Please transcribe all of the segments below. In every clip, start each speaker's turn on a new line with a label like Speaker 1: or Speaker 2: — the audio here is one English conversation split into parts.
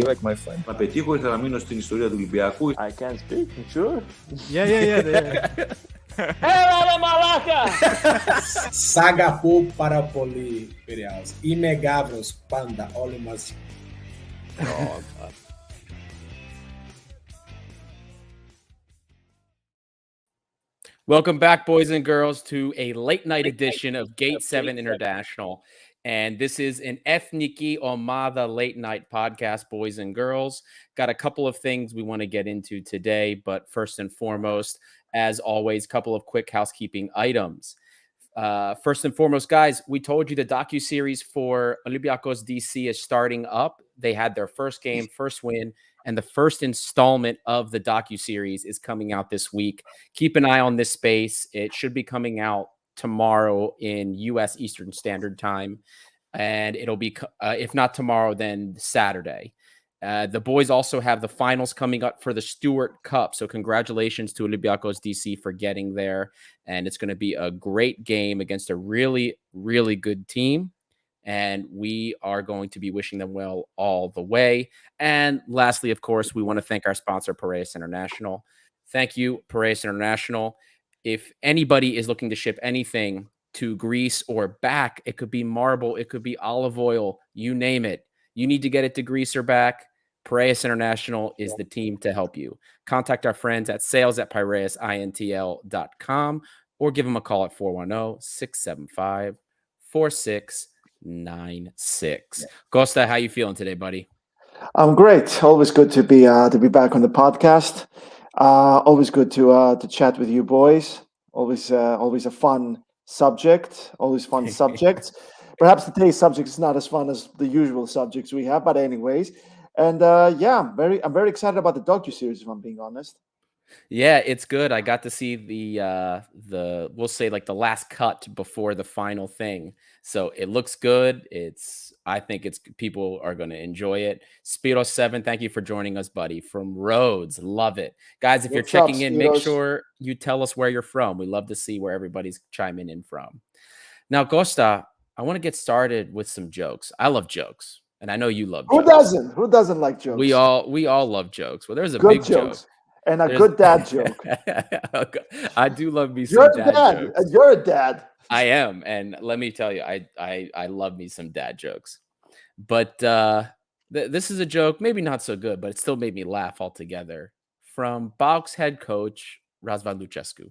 Speaker 1: direct, my friend.
Speaker 2: Να πετύχω, ήθελα να μείνω στην ιστορία του Ολυμπιακού.
Speaker 3: I can't speak, sure.
Speaker 4: Yeah.
Speaker 3: Έλα ρε μαλάκα!
Speaker 5: Σ' αγαπώ πάρα πολύ, Πειραιάς. Είμαι Γάβρος πάντα, όλοι μαζί.
Speaker 4: Welcome back, boys and girls, to a late night edition of Gate 7 International. And this is an Ethniki Omada late night podcast, boys and girls. Got a couple of things we want to get into today, but first and foremost, as always, a couple of quick housekeeping items. First and foremost, guys, we told you the docuseries for Olympiakos DC is starting up. They had their first game, first win, and the first installment of the docuseries is coming out this week. Keep an eye on this space. It should be coming out tomorrow in U.S. Eastern Standard Time, and it'll be, if not tomorrow, then Saturday. The boys also have the finals coming up for the Stewart Cup, so congratulations to Olympiakos DC for getting there, and it's going to be a great game against a really, really good team, and we are going to be wishing them well all the way. And lastly, of course, we want to thank our sponsor, Piraeus International. Thank you, Piraeus International. If anybody is looking to ship anything to Greece or back, it could be marble, it could be olive oil, you name it. You need to get it to Greece or back. Piraeus International is the team to help you. Contact our friends at sales@piraeusintl.com or give them a call at 410-675-4696. Costa, how you feeling today, buddy?
Speaker 6: I'm great. Always good to be back on the podcast. Always good to chat with you boys. Always a fun subject. Always fun subjects. Perhaps today's subject is not as fun as the usual subjects we have, but anyways. And I'm very excited about the docuseries, if I'm being honest.
Speaker 4: Yeah, it's good. I got to see the we'll say like the last cut before the final thing. So it looks good. I think people are going to enjoy it. Spiros 7, thank you for joining us, buddy. From Rhodes. Love it. Guys, if you're checking in, make sure you tell us where you're from. We love to see where everybody's chiming in from. Now, Costa, I want to get started with some jokes. I love jokes. And I know you love jokes.
Speaker 6: Who doesn't? Who doesn't like jokes?
Speaker 4: We all love jokes. Well, there's a
Speaker 6: good
Speaker 4: big
Speaker 6: jokes.
Speaker 4: joke.
Speaker 6: And good dad joke.
Speaker 4: I do love me some dad jokes.
Speaker 6: You're a dad.
Speaker 4: I am. And let me tell you, I love me some dad jokes. But this is a joke, maybe not so good, but it still made me laugh altogether. From PAOK's head coach, Razvan Lucescu.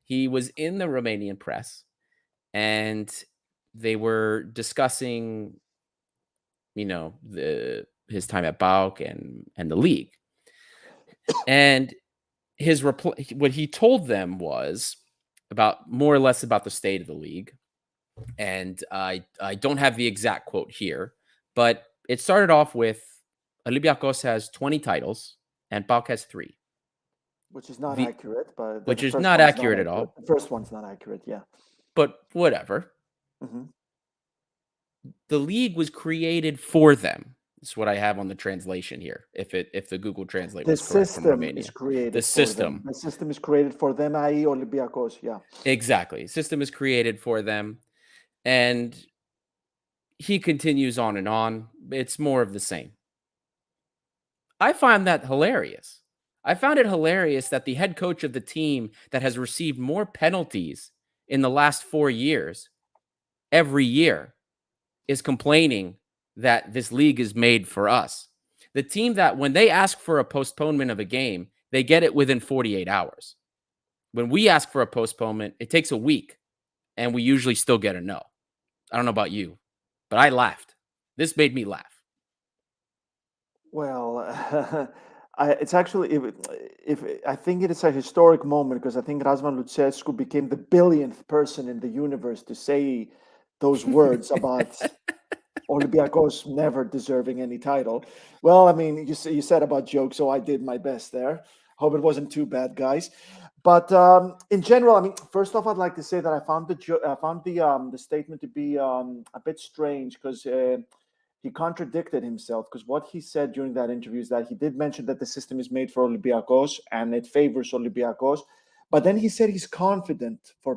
Speaker 4: He was in the Romanian press, and they were discussing, his time at PAOK and the league. And his reply, what he told them was more or less about the state of the league. And I don't have the exact quote here, but it started off with Olympiakos has 20 titles and PAOK has 3.
Speaker 6: Which is not accurate, but
Speaker 4: which is not accurate at all.
Speaker 6: The first one's not accurate, yeah.
Speaker 4: But whatever. Mm-hmm. The league was created for them. That's what I have on the translation here. If the Google Translate was correct from Romania. The system
Speaker 6: is created for them, i.e. Olympiakos, yeah.
Speaker 4: Exactly. System is created for them. And he continues on and on. It's more of the same. I find that hilarious. I found it hilarious that the head coach of the team that has received more penalties in the last 4 years every year is complaining that this league is made for us. The team that when they ask for a postponement of a game, they get it within 48 hours. When we ask for a postponement, it takes a week, and we usually still get a no. I don't know about you, but I laughed. This made me laugh.
Speaker 6: Well, it's actually, if I think it is a historic moment, because I think Razvan Lucescu became the billionth person in the universe to say those words about Olympiakos never deserving any title. Well, I mean, you said about jokes, so I did my best there. Hope it wasn't too bad, guys. But in general, I mean, first off, I'd like to say that I found the statement to be a bit strange, because he contradicted himself. Because what he said during that interview is that he did mention that the system is made for Olympiakos and it favors Olympiakos, but then he said he's confident for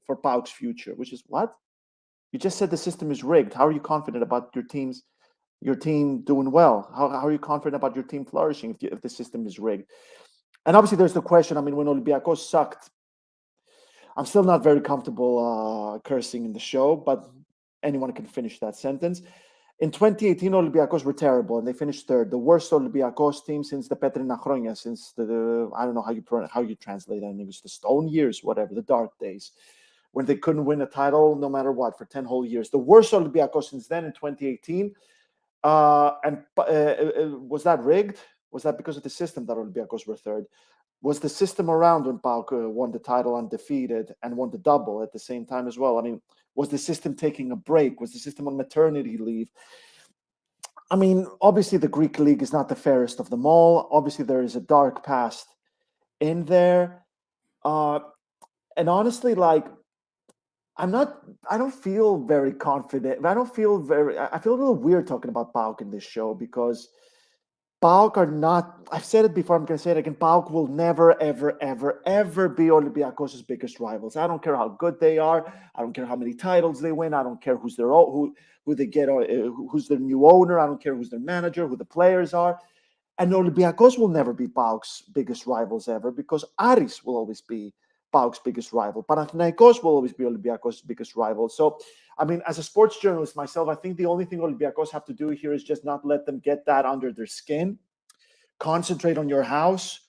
Speaker 6: PAOK's future, which is what? You just said the system is rigged. How are you confident about your team's your team doing well? How are you confident about your team flourishing if the system is rigged? And obviously, there's the question. I mean, when Olympiakos sucked, I'm still not very comfortable cursing in the show, but anyone can finish that sentence. In 2018, Olympiakos were terrible, and they finished third, the worst Olympiakos team since the Petrina Chronia, since the I don't know how you translate that in English, the stone years, whatever, the dark days, when they couldn't win a title no matter what for 10 whole years. The worst Olympiakos since then in 2018. Was that rigged? Was that because of the system that Olympiakos were third? Was the system around when PAOK won the title undefeated and won the double at the same time as well? I mean, was the system taking a break? Was the system on maternity leave? I mean, obviously the Greek league is not the fairest of them all. Obviously there is a dark past in there. And honestly, like, I don't feel very confident. I feel a little weird talking about PAOK in this show because PAOK are not, I've said it before, I'm going to say it again, PAOK will never, ever, ever, ever be Olympiakos' biggest rivals. I don't care how good they are. I don't care how many titles they win. I don't care who's their who they get, who's their new owner. I don't care who's their manager, who the players are. And Olympiakos will never be PAOK's biggest rivals ever because Aris will always be PAOK's biggest rival. Panathinaikos will always be Olympiakos' biggest rival. So, I mean, as a sports journalist myself, I think the only thing Olympiakos have to do here is just not let them get that under their skin. Concentrate on your house.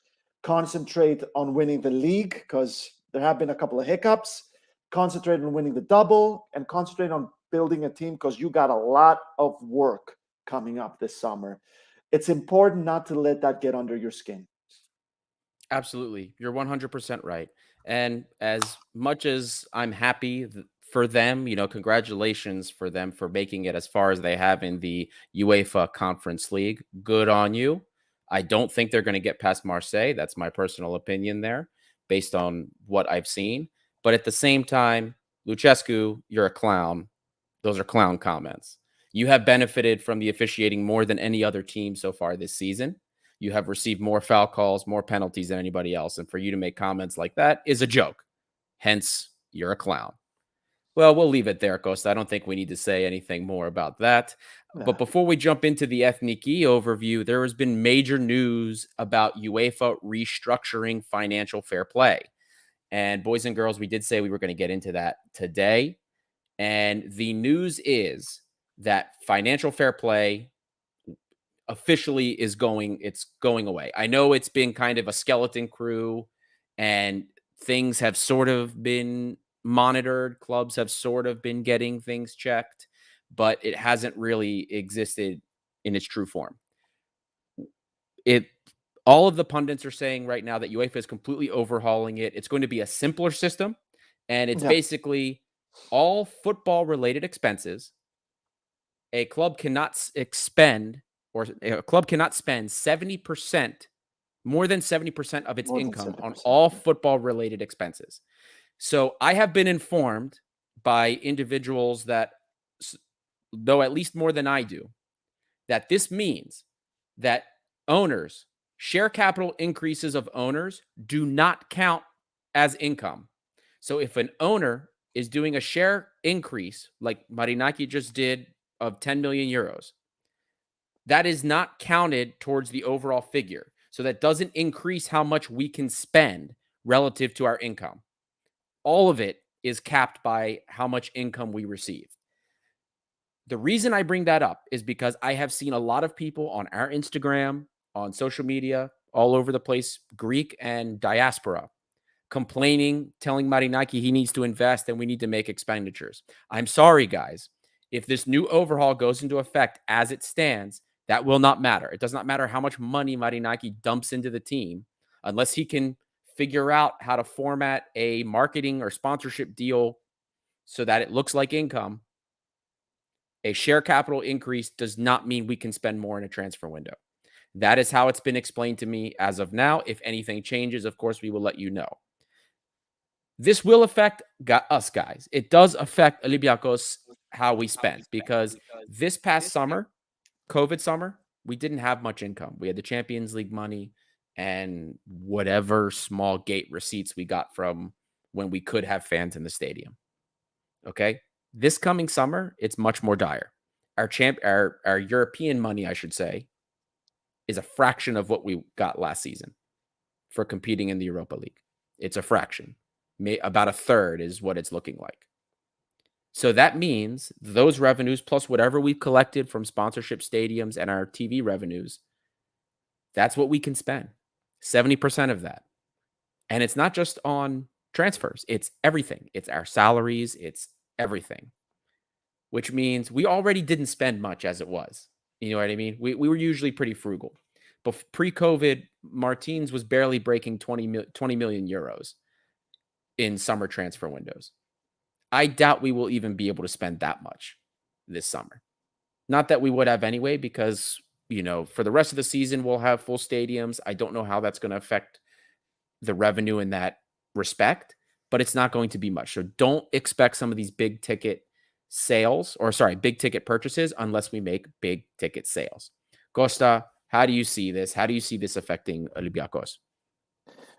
Speaker 6: Concentrate on winning the league because there have been a couple of hiccups. Concentrate on winning the double and concentrate on building a team because you got a lot of work coming up this summer. It's important not to let that get under your skin.
Speaker 4: Absolutely. You're 100% right. And as much as I'm happy for them, congratulations for them for making it as far as they have in the UEFA Conference League. Good on you. I don't think they're going to get past Marseille. That's my personal opinion there based on what I've seen. But at the same time, Lucescu, you're a clown. Those are clown comments. You have benefited from the officiating more than any other team so far this season. You have received more foul calls, more penalties than anybody else. And for you to make comments like that is a joke. Hence, you're a clown. Well, we'll leave it there, Costa. I don't think we need to say anything more about that. Yeah. But before we jump into the Ethniki overview, there has been major news about UEFA restructuring financial fair play. And boys and girls, we did say we were going to get into that today. And the news is that financial fair play officially is going away. I know it's been kind of a skeleton crew and things have sort of been monitored. Clubs have sort of been getting things checked, but it hasn't really existed in its true form. All of the pundits are saying right now that UEFA is completely overhauling it. It's going to be a simpler system, and it's basically all football related expenses. A club cannot spend 70%, more than 70% of its income on all football related expenses. So I have been informed by individuals that know at least more than I do, that this means that owners, share capital increases of owners do not count as income. So if an owner is doing a share increase like Marinaki just did of 10 million euros, that is not counted towards the overall figure. So that doesn't increase how much we can spend relative to our income. All of it is capped by how much income we receive. The reason I bring that up is because I have seen a lot of people on our Instagram, on social media, all over the place, Greek and diaspora, complaining, telling Marinaki he needs to invest and we need to make expenditures. I'm sorry, guys. If this new overhaul goes into effect as it stands, that will not matter. It does not matter how much money Marinaki dumps into the team unless he can figure out how to format a marketing or sponsorship deal so that it looks like income. A share capital increase does not mean we can spend more in a transfer window. That is how it's been explained to me as of now. If anything changes, of course, we will let you know. This will affect us, guys. It does affect Olympiakos how we spend because this past summer, COVID summer, we didn't have much income. We had the Champions League money and whatever small gate receipts we got from when we could have fans in the stadium. Okay. This coming summer, it's much more dire. our European money, I should say, is a fraction of what we got last season for competing in the Europa League. It's a fraction. About a third is what it's looking like. So that means those revenues plus whatever we've collected from sponsorship stadiums and our TV revenues, that's what we can spend. 70% of that. And it's not just on transfers. It's everything. It's our salaries. It's everything. Which means we already didn't spend much as it was. You know what I mean? We were usually pretty frugal. But pre-COVID, Martins was barely breaking 20 million euros in summer transfer windows. I doubt we will even be able to spend that much this summer. Not that we would have anyway, because, for the rest of the season, we'll have full stadiums. I don't know how that's going to affect the revenue in that respect, but it's not going to be much. So don't expect some of these big ticket purchases unless we make big ticket sales. Costa, how do you see this? How do you see this affecting Olympiakos?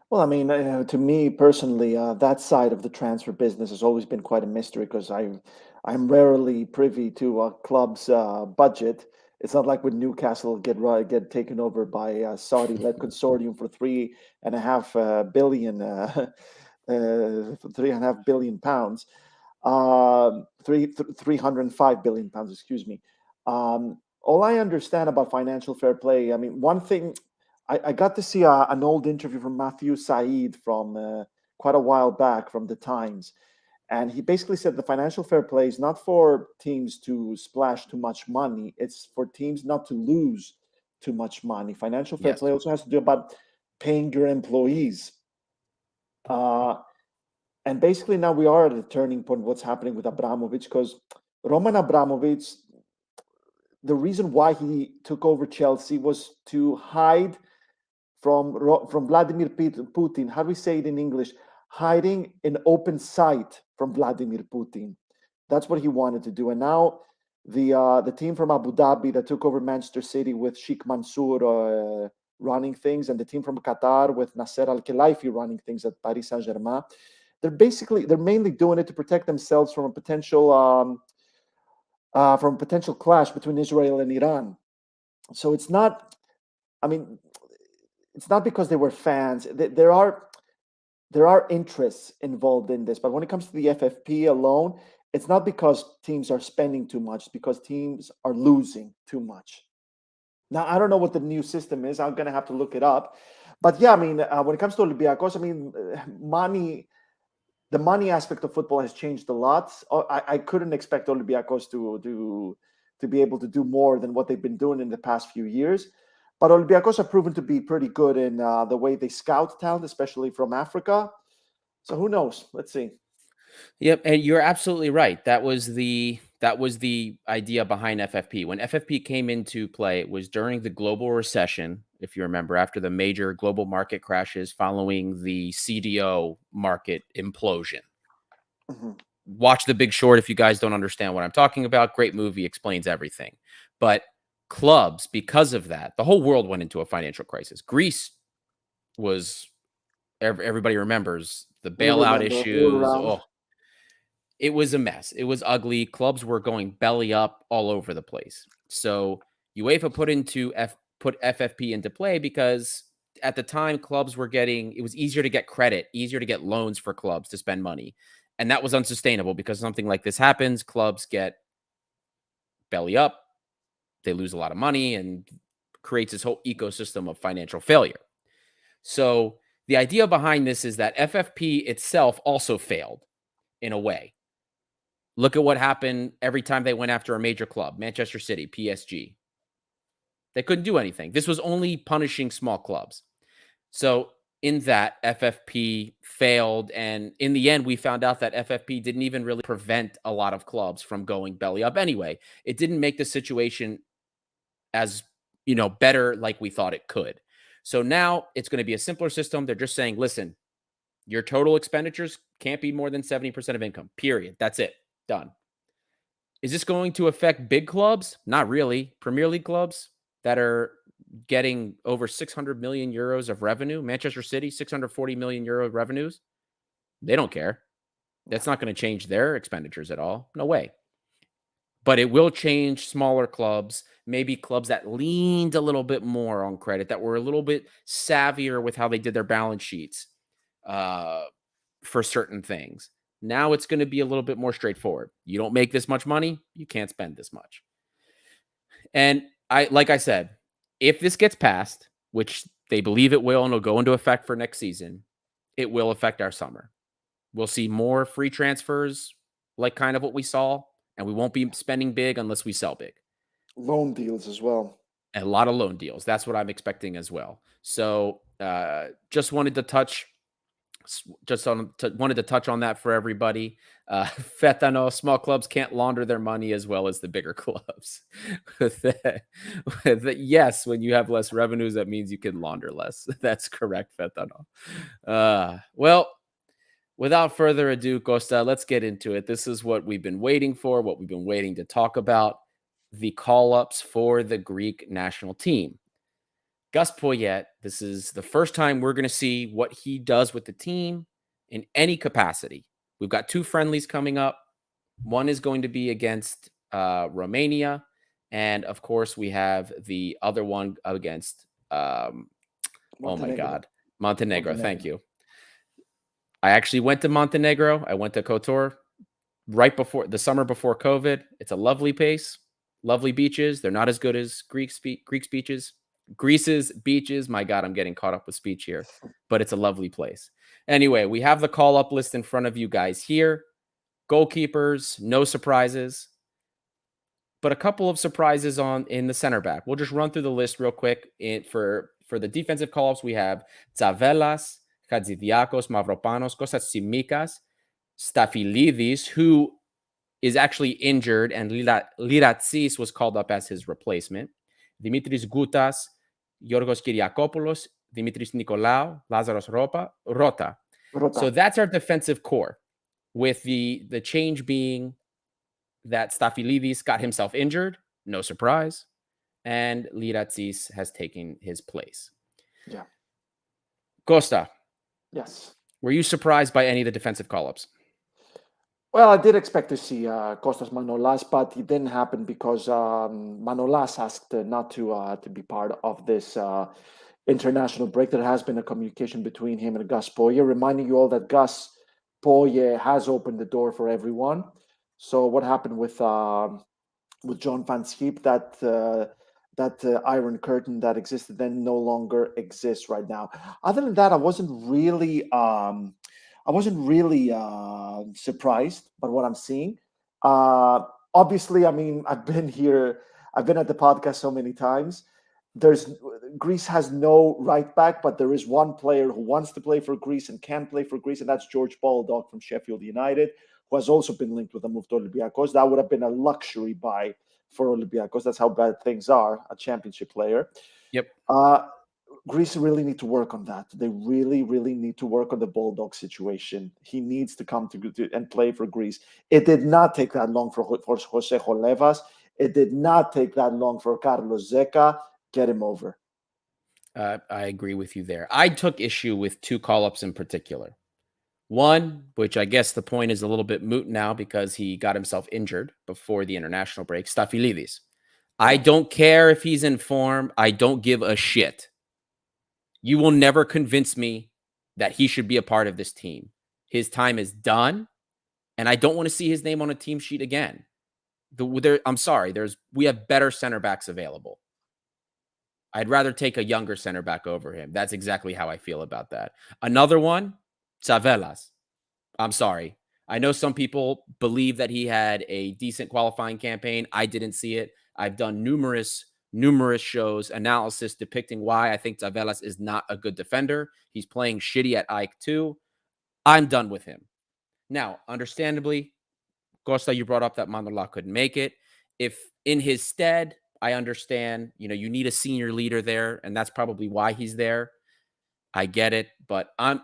Speaker 6: Well, I mean, to me personally, that side of the transfer business has always been quite a mystery because I'm rarely privy to a club's budget. It's not like when Newcastle get taken over by a Saudi-led consortium for £3.5 billion, £3.5 billion, 305 billion pounds. Excuse me. All I understand about financial fair play, I mean, one thing. I got to see an old interview from Matthew Said from quite a while back from the Times. And he basically said the financial fair play is not for teams to splash too much money. It's for teams not to lose too much money. Financial fair play also has to do about paying your employees. And basically now we are at a turning point, what's happening with Abramovich, because Roman Abramovich, the reason why he took over Chelsea was to hide from Vladimir Putin. How do we say it in English? Hiding in open sight from Vladimir Putin. That's what he wanted to do. And now the team from Abu Dhabi that took over Manchester City with Sheikh Mansour running things, and the team from Qatar with Nasser Al-Khelaifi running things at Paris Saint-Germain, they're mainly doing it to protect themselves from a potential clash between Israel and Iran. So it's not because they were fans. There are interests involved in this. But when it comes to the FFP alone, it's not because teams are spending too much, it's because teams are losing too much. Now, I don't know what the new system is. I'm going to have to look it up. But yeah, I mean, when it comes to Olympiakos, I mean, the money aspect of football has changed a lot. I couldn't expect Olympiakos to be able to do more than what they've been doing in the past few years. But Olympiakos have proven to be pretty good in the way they scout talent, especially from Africa. So who knows? Let's see.
Speaker 4: Yep, and you're absolutely right. That was the idea behind FFP. When FFP came into play, it was during the global recession, if you remember, after the major global market crashes following the CDO market implosion. Mm-hmm. Watch The Big Short if you guys don't understand what I'm talking about. Great movie, explains everything. But clubs, because of that, the whole world went into a financial crisis. Greece was, everybody remembers the bailout issues. It was a mess. It was ugly. Clubs were going belly up all over the place. So UEFA put FFP into play because at the time clubs were it was easier to get credit, easier to get loans for clubs to spend money. And that was unsustainable because something like this happens. Clubs get belly up. They lose a lot of money and creates this whole ecosystem of financial failure. So the idea behind this is that FFP itself also failed in a way. Look at what happened every time they went after a major club, Manchester City, PSG. They couldn't do anything. This was only punishing small clubs. So in that, FFP failed. And in the end, we found out that FFP didn't even really prevent a lot of clubs from going belly up anyway. It didn't make the situation as, better like we thought it could. So now it's going to be a simpler system. They're just saying, listen, your total expenditures can't be more than 70% of income, period. That's it. Done. Is this going to affect big clubs? Not really. Premier League clubs that are getting over 600 million euros of revenue. Manchester City, 640 million euro revenues. They don't care. That's not going to change their expenditures at all. No way. but it will change smaller clubs, maybe clubs that leaned a little bit more on credit, that were a little bit savvier with how they did their balance sheets for certain things. Now it's going to be a little bit more straightforward. You don't make this much money, you can't spend this much. And like I said, if this gets passed, which they believe it will, and it'll go into effect for next season, it will affect our summer. We'll see more free transfers, like kind of what we saw, and we won't be spending big unless we sell big.
Speaker 6: Loan deals as well.
Speaker 4: A lot of loan deals. That's what I'm expecting as well. So just wanted to touch on that for everybody. Fetano, small clubs can't launder their money as well as the bigger clubs. Yes, when you have less revenues, that means you can launder less. That's correct, Fetano. Well, without further ado, Costa, let's get into it. This is what we've been waiting for, what we've been waiting to talk about, the call-ups for the Greek national team. Gus Poyet, this is the first time we're going to see what he does with the team in any capacity. We've got 2 friendlies coming up. One is going to be against Romania. And, of course, we have the other one against, Montenegro. Thank you. I actually went to Montenegro. I went to Kotor right before the summer before COVID. It's a lovely place, lovely beaches. They're not as good as Greece's beaches. My God, I'm getting caught up with speech here, but it's a lovely place. Anyway, we have the call-up list in front of you guys here. Goalkeepers, no surprises, but a couple of surprises in the center back. We'll just run through the list real quick. For the defensive call-ups, we have Tsavelas, Katsidiakos, Mavropanos, Kostas Tsimikas, Stafilidis, who is actually injured, and Liratsis was called up as his replacement. Dimitris Goutas, Yorgos Kyriakopoulos, Dimitris Nikolaou, Lazaros Rota. So that's our defensive core, with the change being that Stafilidis got himself injured, no surprise, and Liratsis has taken his place.
Speaker 6: Yeah.
Speaker 4: Costa.
Speaker 6: Yes.
Speaker 4: Were you surprised by any of the defensive call-ups?
Speaker 6: Well, I did expect to see Kostas Manolas, but it didn't happen because Manolas asked not to be part of this international break. There has been a communication between him and Gus Poyet, reminding you all that Gus Poyet has opened the door for everyone. So what happened with John Van Schip, that iron curtain that existed then no longer exists right now. Other than that, I wasn't really surprised by what I'm seeing. Obviously, I mean, I've been at the podcast so many times. Greece has no right back, but there is one player who wants to play for Greece and can play for Greece, and that's George Baldock from Sheffield United, who has also been linked with a move to Olympiakos. That would have been a luxury buy for Olympiakos. That's how bad things are, a championship player.
Speaker 4: Yep.
Speaker 6: Greece really need to work on that. They really, really need to work on the Baldock situation. He needs to come to and play for Greece. It did not take that long for Jose Cholevas. It did not take that long for Carlos Zeca. Get him over.
Speaker 4: I agree with you there. I took issue with 2 call-ups in particular. One, which I guess the point is a little bit moot now because he got himself injured before the international break, Stafilidis. I don't care if he's in form. I don't give a shit. You will never convince me that he should be a part of this team. His time is done, and I don't want to see his name on a team sheet again. I'm sorry. We have better center backs available. I'd rather take a younger center back over him. That's exactly how I feel about that. Another one, Tsavelas. I'm sorry. I know some people believe that he had a decent qualifying campaign. I didn't see it. I've done numerous shows, analysis depicting why I think Tsavelas is not a good defender. He's playing shitty at Ike too. I'm done with him. Now, understandably, Costa, you brought up that Manolas couldn't make it. If in his stead, I understand, you need a senior leader there, and that's probably why he's there. I get it, but I'm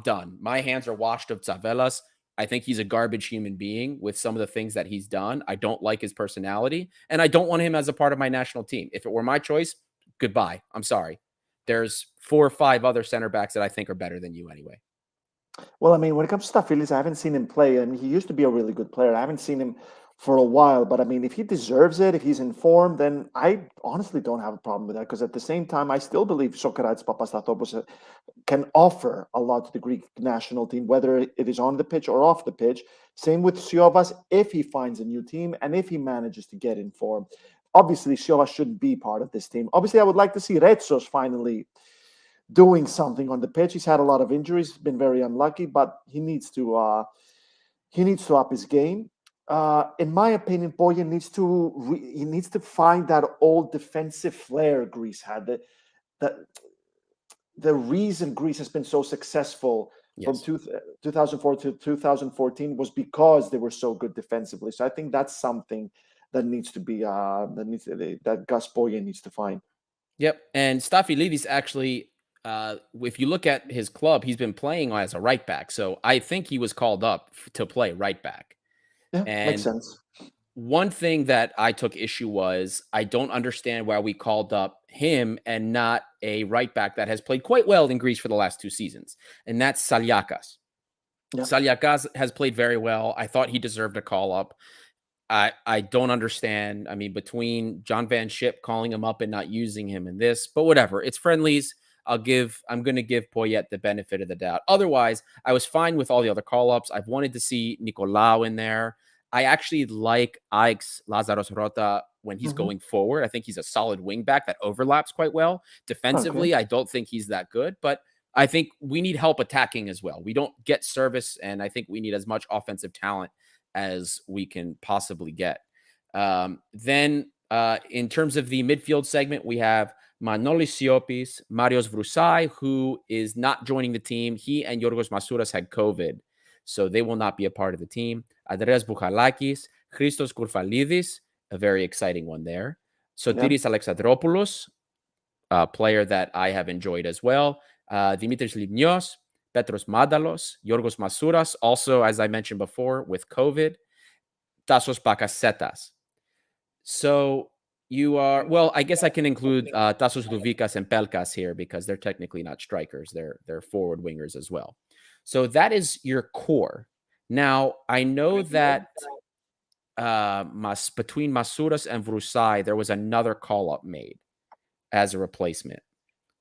Speaker 4: done. My hands are washed of Tsavelas. I think he's a garbage human being with some of the things that he's done. I don't like his personality, and I don't want him as a part of my national team. If it were my choice, goodbye. I'm sorry. There's 4 or 5 other center backs that I think are better than you anyway.
Speaker 6: Well, I mean, when it comes to Stafilidis, I haven't seen him play. I mean, he used to be a really good player. I haven't seen him for a while. But I mean, if he deserves it, if he's in form, then I honestly don't have a problem with that. Because at the same time, I still believe Socrates Papastathopoulos can offer a lot to the Greek national team, whether it is on the pitch or off the pitch. Same with Siovas, if he finds a new team and if he manages to get in form. Obviously, Siovas shouldn't be part of this team. Obviously, I would like to see Retsos finally doing something on the pitch. He's had a lot of injuries, been very unlucky, but he needs to up his game. In my opinion, Poyet needs to find that old defensive flair Greece had. The reason Greece has been so successment from 2004 to 2014 was because they were so good defensively. So I think that's something that needs to be that Gus Poyet needs to find.
Speaker 4: Yep, and Stafylidis actually, if you look at his club, he's been playing as a right back. So I think he was called up to play right back.
Speaker 6: Yeah,
Speaker 4: and
Speaker 6: makes sense.
Speaker 4: One thing that I took issue was I don't understand why we called up him and not a right back that has played quite well in Greece for the last 2 seasons, and that's Saliakas. Yeah. Saliakas has played very well. I thought he deserved a call up. I don't understand. I mean, between John Van Schip calling him up and not using him in this, but whatever. It's friendlies. I'm going to give Poyet the benefit of the doubt. Otherwise, I was fine with all the other call-ups. I've wanted to see Nicolau in there. I actually like Ike's Lazaros Rota when he's going forward. I think he's a solid wing back that overlaps quite well. Defensively, I don't think he's that good, but I think we need help attacking as well. We don't get service, and I think we need as much offensive talent as we can possibly get. Then in terms of the midfield segment, we have Manolis Siopis, Marios Vrousai, who is not joining the team. He and Yorgos Masouras had COVID, so they will not be a part of the team. Andreas Bouchalakis, Christos Kourfalidis, a very exciting one there. Sotiris Alexandropoulos, a player that I have enjoyed as well. Dimitris Limnios, Petros Madalos, Yorgos Masouras, also, as I mentioned before, with COVID. Tassos Bakasetas. So you are, well, I guess I can include Tassos Louvikas and Pelkas here because they're technically not strikers. They're forward wingers as well. So that is your core. Now, I know that between Masouras and Vrousai, there was another call-up made as a replacement.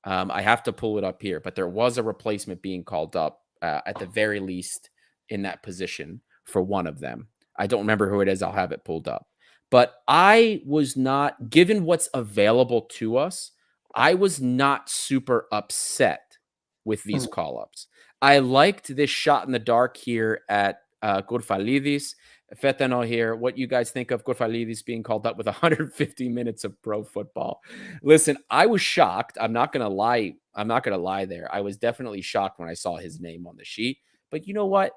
Speaker 4: I have to pull it up here, but there was a replacement being called up at the very least in that position for one of them. I don't remember who it is. I'll have it pulled up. But I was not, given what's available to us, I was not super upset with these call-ups. I liked this shot in the dark here at Kourfalidis. Fetano here, what you guys think of Kourfalidis being called up with 150 minutes of pro football? Listen, I was shocked. I'm not going to lie. I'm not going to lie there. I was definitely shocked when I saw his name on the sheet. But you know what?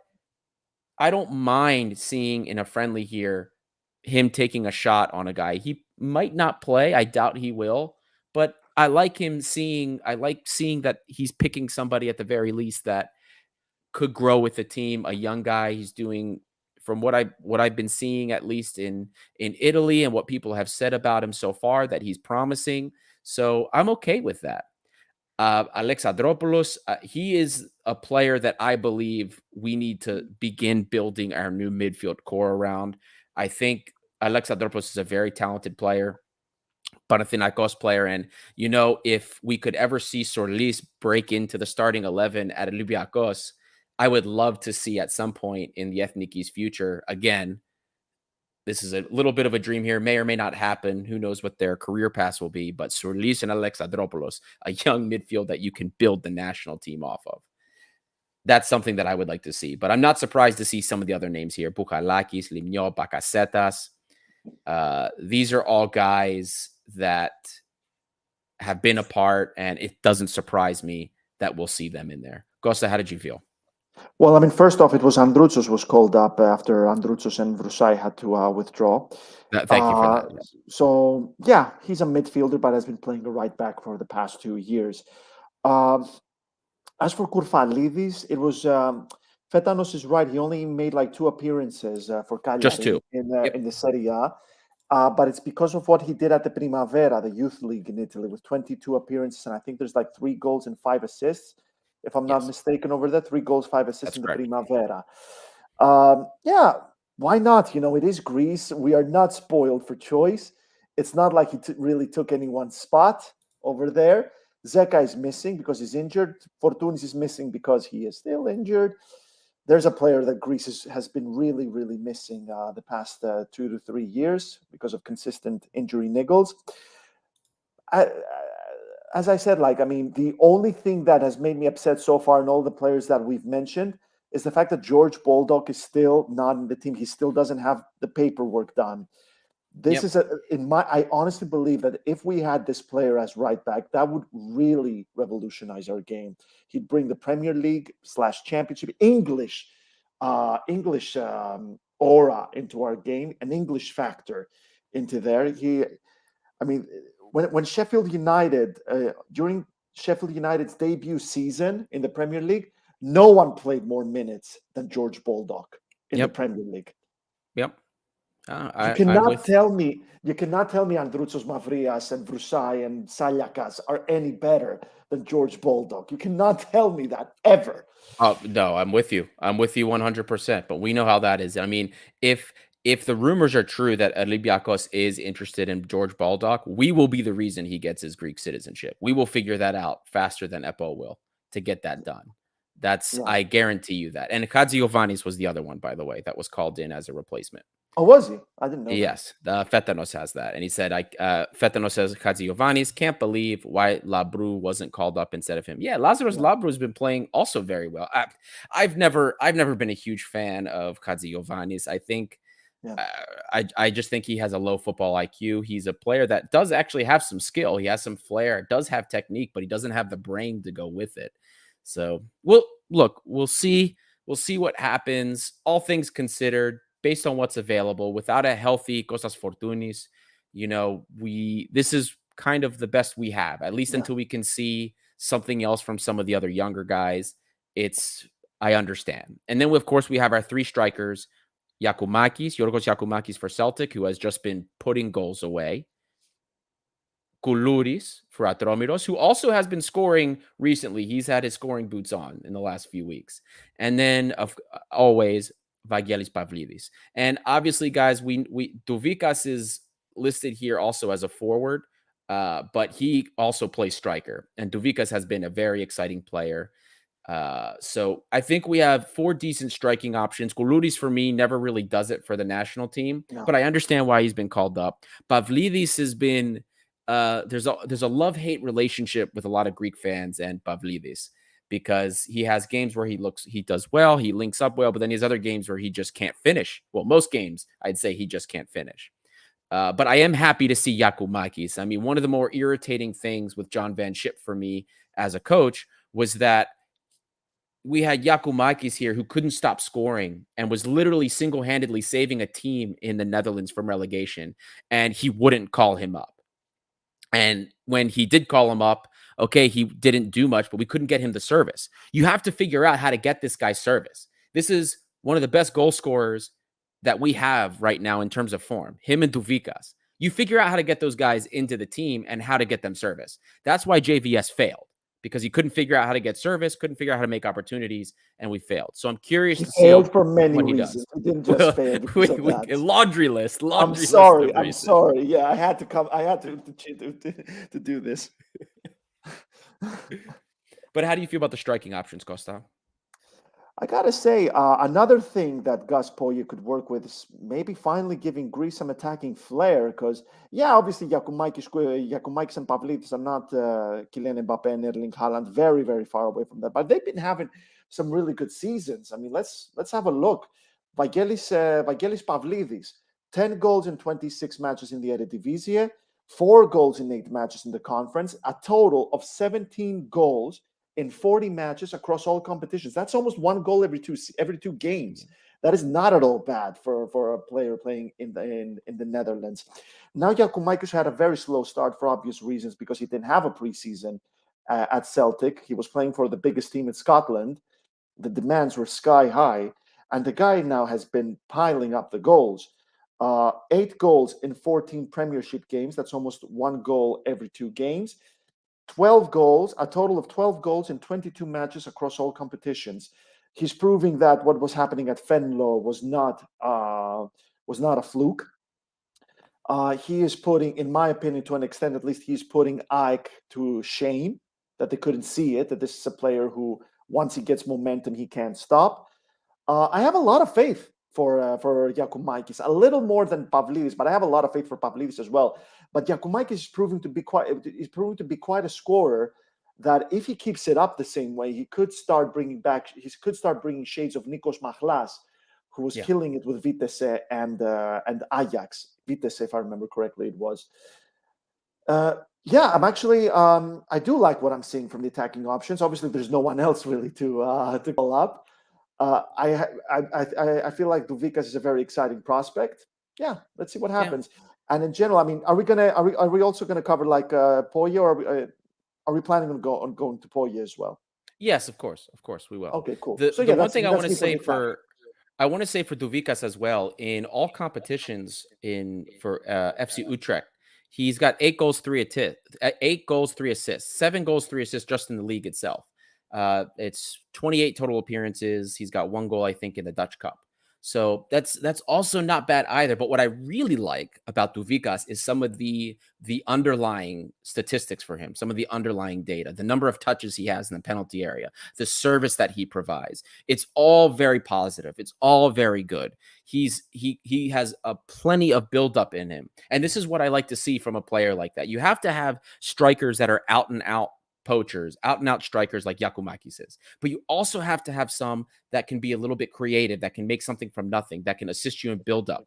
Speaker 4: I don't mind seeing in a friendly here him taking a shot on a guy. He might not play. I doubt he will. But I like him seeing that he's picking somebody at the very least that could grow with the team, a young guy. He's doing, from what I've been seeing, at least in Italy and what people have said about him so far, that he's promising. So I'm okay with that. Alexandropoulos, he is a player that I believe we need to begin building our new midfield core around. I think Alexandropoulos is a very talented player, Panathinaikos player. And, you know, if we could ever see Sorlis break into the starting 11 at Olympiakos, I would love to see at some point in the Ethniki's future. Again, this is a little bit of a dream here, may or may not happen. Who knows what their career paths will be, but Sorlis and Alexandropoulos, a young midfield that you can build the national team off of. That's something that I would like to see, but I'm not surprised to see some of the other names here. Bouchalakis, Limnio, Bakasetas. These are all guys that have been apart, and it doesn't surprise me that we'll see them in there. Costa, how did you feel?
Speaker 6: Well, I mean, first off, it was Androutsos was called up after Androutsos and Vrousai had to withdraw.
Speaker 4: Thank you for that.
Speaker 6: So, yeah, he's a midfielder, but has been playing the right back for the past 2 years. As for Kourfalidis, it was Fetanos is right. He only made like 2 appearances for Cagliari,
Speaker 4: just 2
Speaker 6: in the Serie A. But it's because of what he did at the Primavera, the youth league in Italy, with 22 appearances, and I think there's like 3 goals and 5 assists. If I'm not mistaken over there, 3 goals, 5 assists in the Primavera. Yeah, why not? It is Greece. We are not spoiled for choice. It's not like he really took anyone's spot over there. Zeka is missing because he's injured. Fortounis is missing because he is still injured. There's a player that Greece has been really, really missing the past 2 to 3 years because of consistent injury niggles. As I said, the only thing that has made me upset so far in all the players that we've mentioned is the fact that George Baldock is still not in the team. He still doesn't have the paperwork done. This is I honestly believe that if we had this player as right back, that would really revolutionize our game. He'd bring the Premier League / Championship English aura into our game, an English factor into there. When Sheffield United, during Sheffield United's debut season in the Premier League, no one played more minutes than George Baldock in the Premier League.
Speaker 4: Yep.
Speaker 6: You cannot tell me Androutsos Mavrias and Vrusai and Saliakas are any better than George Baldock. You cannot tell me that ever.
Speaker 4: Oh, no, I'm with you. I'm with you 100%. But we know how that is. I mean, if the rumors are true that Olympiakos is interested in George Baldock, we will be the reason he gets his Greek citizenship. We will figure that out faster than Epo will to get that done. I guarantee you that. And Katsiovanis was the other one, by the way, that was called in as a replacement.
Speaker 6: Oh, was he? I didn't know.
Speaker 4: Yes, Fetanos has that. And he said, Fetanos says Katsiovanis, can't believe why Labru wasn't called up instead of him. Yeah, Lazaros Labru has been playing also very well. I've never been a huge fan of Katsiovanis. I think I just think he has a low football IQ. He's a player that does actually have some skill. He has some flair, does have technique, but he doesn't have the brain to go with it. So we'll see. We'll see what happens. All things considered, based on what's available, without a healthy Kostas Fortounis, this is kind of the best we have, at least until we can see something else from some of the other younger guys. I understand. And then, of course, we have our 3 strikers, Giacomakis, Yorgos Giacomakis for Celtic, who has just been putting goals away. Koulouris for Atromiros, who also has been scoring recently. He's had his scoring boots on in the last few weeks. And then, always, Vangelis Pavlidis. And obviously, guys, Douvikas is listed here also as a forward, but he also plays striker. And Douvikas has been a very exciting player. So I think we have 4 decent striking options. Koulouris, for me, never really does it for the national team, but I understand why he's been called up. Pavlidis has been there's a love-hate relationship with a lot of Greek fans and Pavlidis, because he has games where he does well, he links up well, but then he has other games where he just can't finish. Well, most games, I'd say he just can't finish. But I am happy to see Giacomakis. I mean, one of the more irritating things with John Van Schip for me as a coach was that we had Giacomakis here who couldn't stop scoring and was literally single-handedly saving a team in the Netherlands from relegation, and he wouldn't call him up. And when he did call him up, okay, he didn't do much, but we couldn't get him the service. You have to figure out how to get this guy service. This is one of the best goal scorers that we have right now in terms of form, him and Douvikas. You figure out how to get those guys into the team and how to get them service. That's why JVS failed, because he couldn't figure out how to get service, couldn't figure out how to make opportunities, and we failed. So I'm curious to see
Speaker 6: failed for many
Speaker 4: what he
Speaker 6: reasons.
Speaker 4: does.
Speaker 6: He didn't just fail because of that.
Speaker 4: Laundry list.
Speaker 6: I'm sorry. Yeah, I had to come. I had to do this.
Speaker 4: But how do you feel about the striking options, Costa?
Speaker 6: I gotta say, another thing that Gus Poyet could work with is maybe finally giving Greece some attacking flair. Because, obviously, Giacomakis and Pavlidis are not Kylian Mbappe and Erling Haaland, very, very far away from that. But they've been having some really good seasons. I mean, let's have a look. Vangelis Pavlidis, 10 goals in 26 matches in the Eredivisie, 4 goals in 8 matches in the conference, a total of 17 goals in 40 matches across all competitions. That's almost 1 goal every two games. That is not at all bad for a player playing in the Netherlands. Now, Giacomakis had a very slow start for obvious reasons, because he didn't have a preseason at Celtic. He was playing for the biggest team in Scotland. The demands were sky high, and the guy now has been piling up the goals. 8 goals in 14 Premiership games. That's almost 1 goal every 2 games. 12 goals, a total of 12 goals in 22 matches across all competitions. He's proving that what was happening at Venlo was not a fluke. He is putting, in my opinion, to an extent at least, he's putting Ike to shame, that they couldn't see it, that this is a player who, once he gets momentum, he can't stop. I have a lot of faith for Giacomakis, a little more than Pavlidis, but I have a lot of faith for Pavlidis as well. But Giacomakis is proving to be quite a scorer, that if he keeps it up the same way, he could start bringing shades of Nikos Machlas, who was killing it with Vitesse and Ajax. Vitesse, if I remember correctly, it was. I'm actually I do like what I'm seeing from the attacking options. Obviously, there's no one else really to pull up. I feel like Douvikas is a very exciting prospect. Yeah, let's see what happens. Yeah. And in general, I mean, are we also gonna cover like Poyet, or are we planning on going to Poyet as well?
Speaker 4: Yes, of course we will.
Speaker 6: Okay, cool.
Speaker 4: The one thing I want to say for Douvikas as well, in all competitions for FC Utrecht, he's got 8 goals, 3 assists, 7 goals, 3 assists just in the league itself. It's 28 total appearances. He's got 1 goal, I think, in the Dutch Cup. So that's also not bad either. But what I really like about Douvikas is some of the underlying statistics for him, some of the underlying data, the number of touches he has in the penalty area, the service that he provides. It's all very positive. It's all very good. He has a plenty of buildup in him. And this is what I like to see from a player like that. You have to have strikers that are out and out poachers, out and out strikers like Giacomakis is. But you also have to have some that can be a little bit creative, that can make something from nothing, that can assist you in build up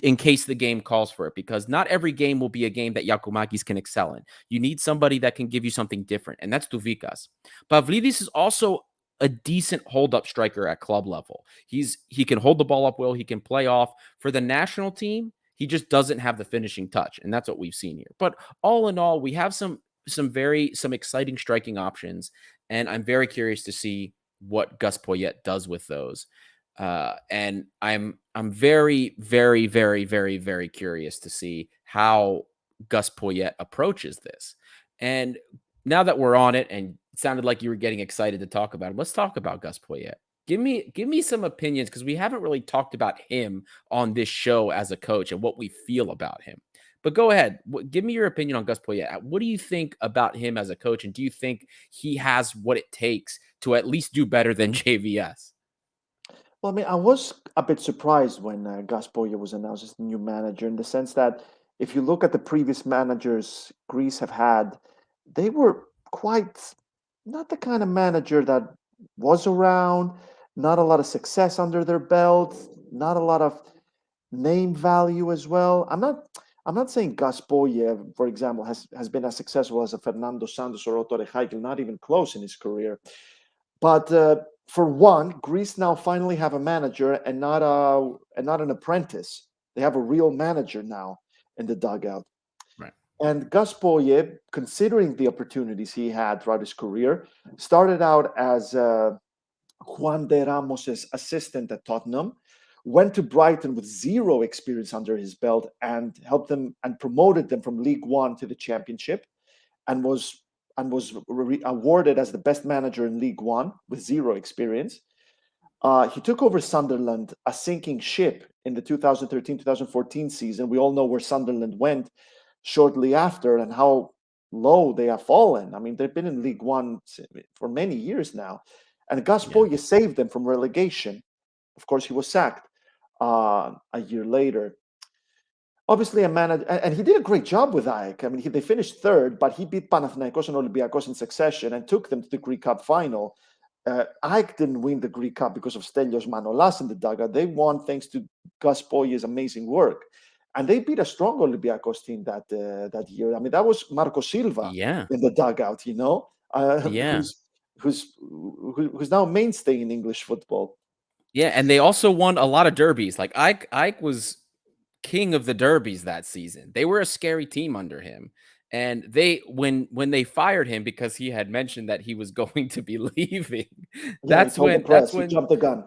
Speaker 4: in case the game calls for it, because not every game will be a game that Giacomakis can excel in. You need somebody that can give you something different, and that's Douvikas. Pavlidis is also a decent hold-up striker at club level. He can hold the ball up well, he can play off. For the national team, he just doesn't have the finishing touch, and that's what we've seen here. But all in all, we have some exciting striking options, and I'm very curious to see what Gus Poyet does with those. And I'm very, very, very, very, very curious to see how Gus Poyet approaches this. And now that we're on it, and it sounded like you were getting excited to talk about it, let's talk about Gus Poyet. Give me some opinions, because we haven't really talked about him on this show as a coach and what we feel about him. But go ahead. Give me your opinion on Gus Poyet. What do you think about him as a coach? And do you think he has what it takes to at least do better than JVS?
Speaker 6: Well, I mean, I was a bit surprised when Gus Poyet was announced as the new manager, in the sense that if you look at the previous managers Greece have had, they were quite not the kind of manager that was around, not a lot of success under their belt, not a lot of name value as well. I'm not saying Gus Poyet, for example, has been as successful as a Fernando Santos or Otto Rehagel, not even close in his career. But for one, Greece now finally have a manager and not an apprentice. They have a real manager now in the dugout.
Speaker 4: Right.
Speaker 6: And Gus Poyet, considering the opportunities he had throughout his career, started out as Juan de Ramos' assistant at Tottenham, went to Brighton with 0 experience under his belt, and helped them and promoted them from League One to the Championship, and was awarded as the best manager in League One with 0 experience. He took over Sunderland, a sinking ship, in the 2013-2014 season. We all know where Sunderland went shortly after and how low they have fallen. I mean, they've been in League One for many years now. And Gus Poyet saved them from relegation. Of course, he was sacked a year later. Obviously, a manager, and he did a great job with AEK. I mean, they finished 3rd, but he beat Panathinaikos and Olympiakos in succession and took them to the Greek Cup final. AEK didn't win the Greek Cup because of Stelios Manolas in the dugout. They won thanks to Gus Poyet's amazing work. And they beat a strong Olympiakos team that year. I mean, that was Marco Silva in the dugout, you know, who's now a mainstay in English football.
Speaker 4: Yeah, and they also won a lot of derbies. Like Ike was king of the derbies that season. They were a scary team under him. And they when they fired him because he had mentioned that he was going to be leaving, that's when
Speaker 6: he jumped the gun.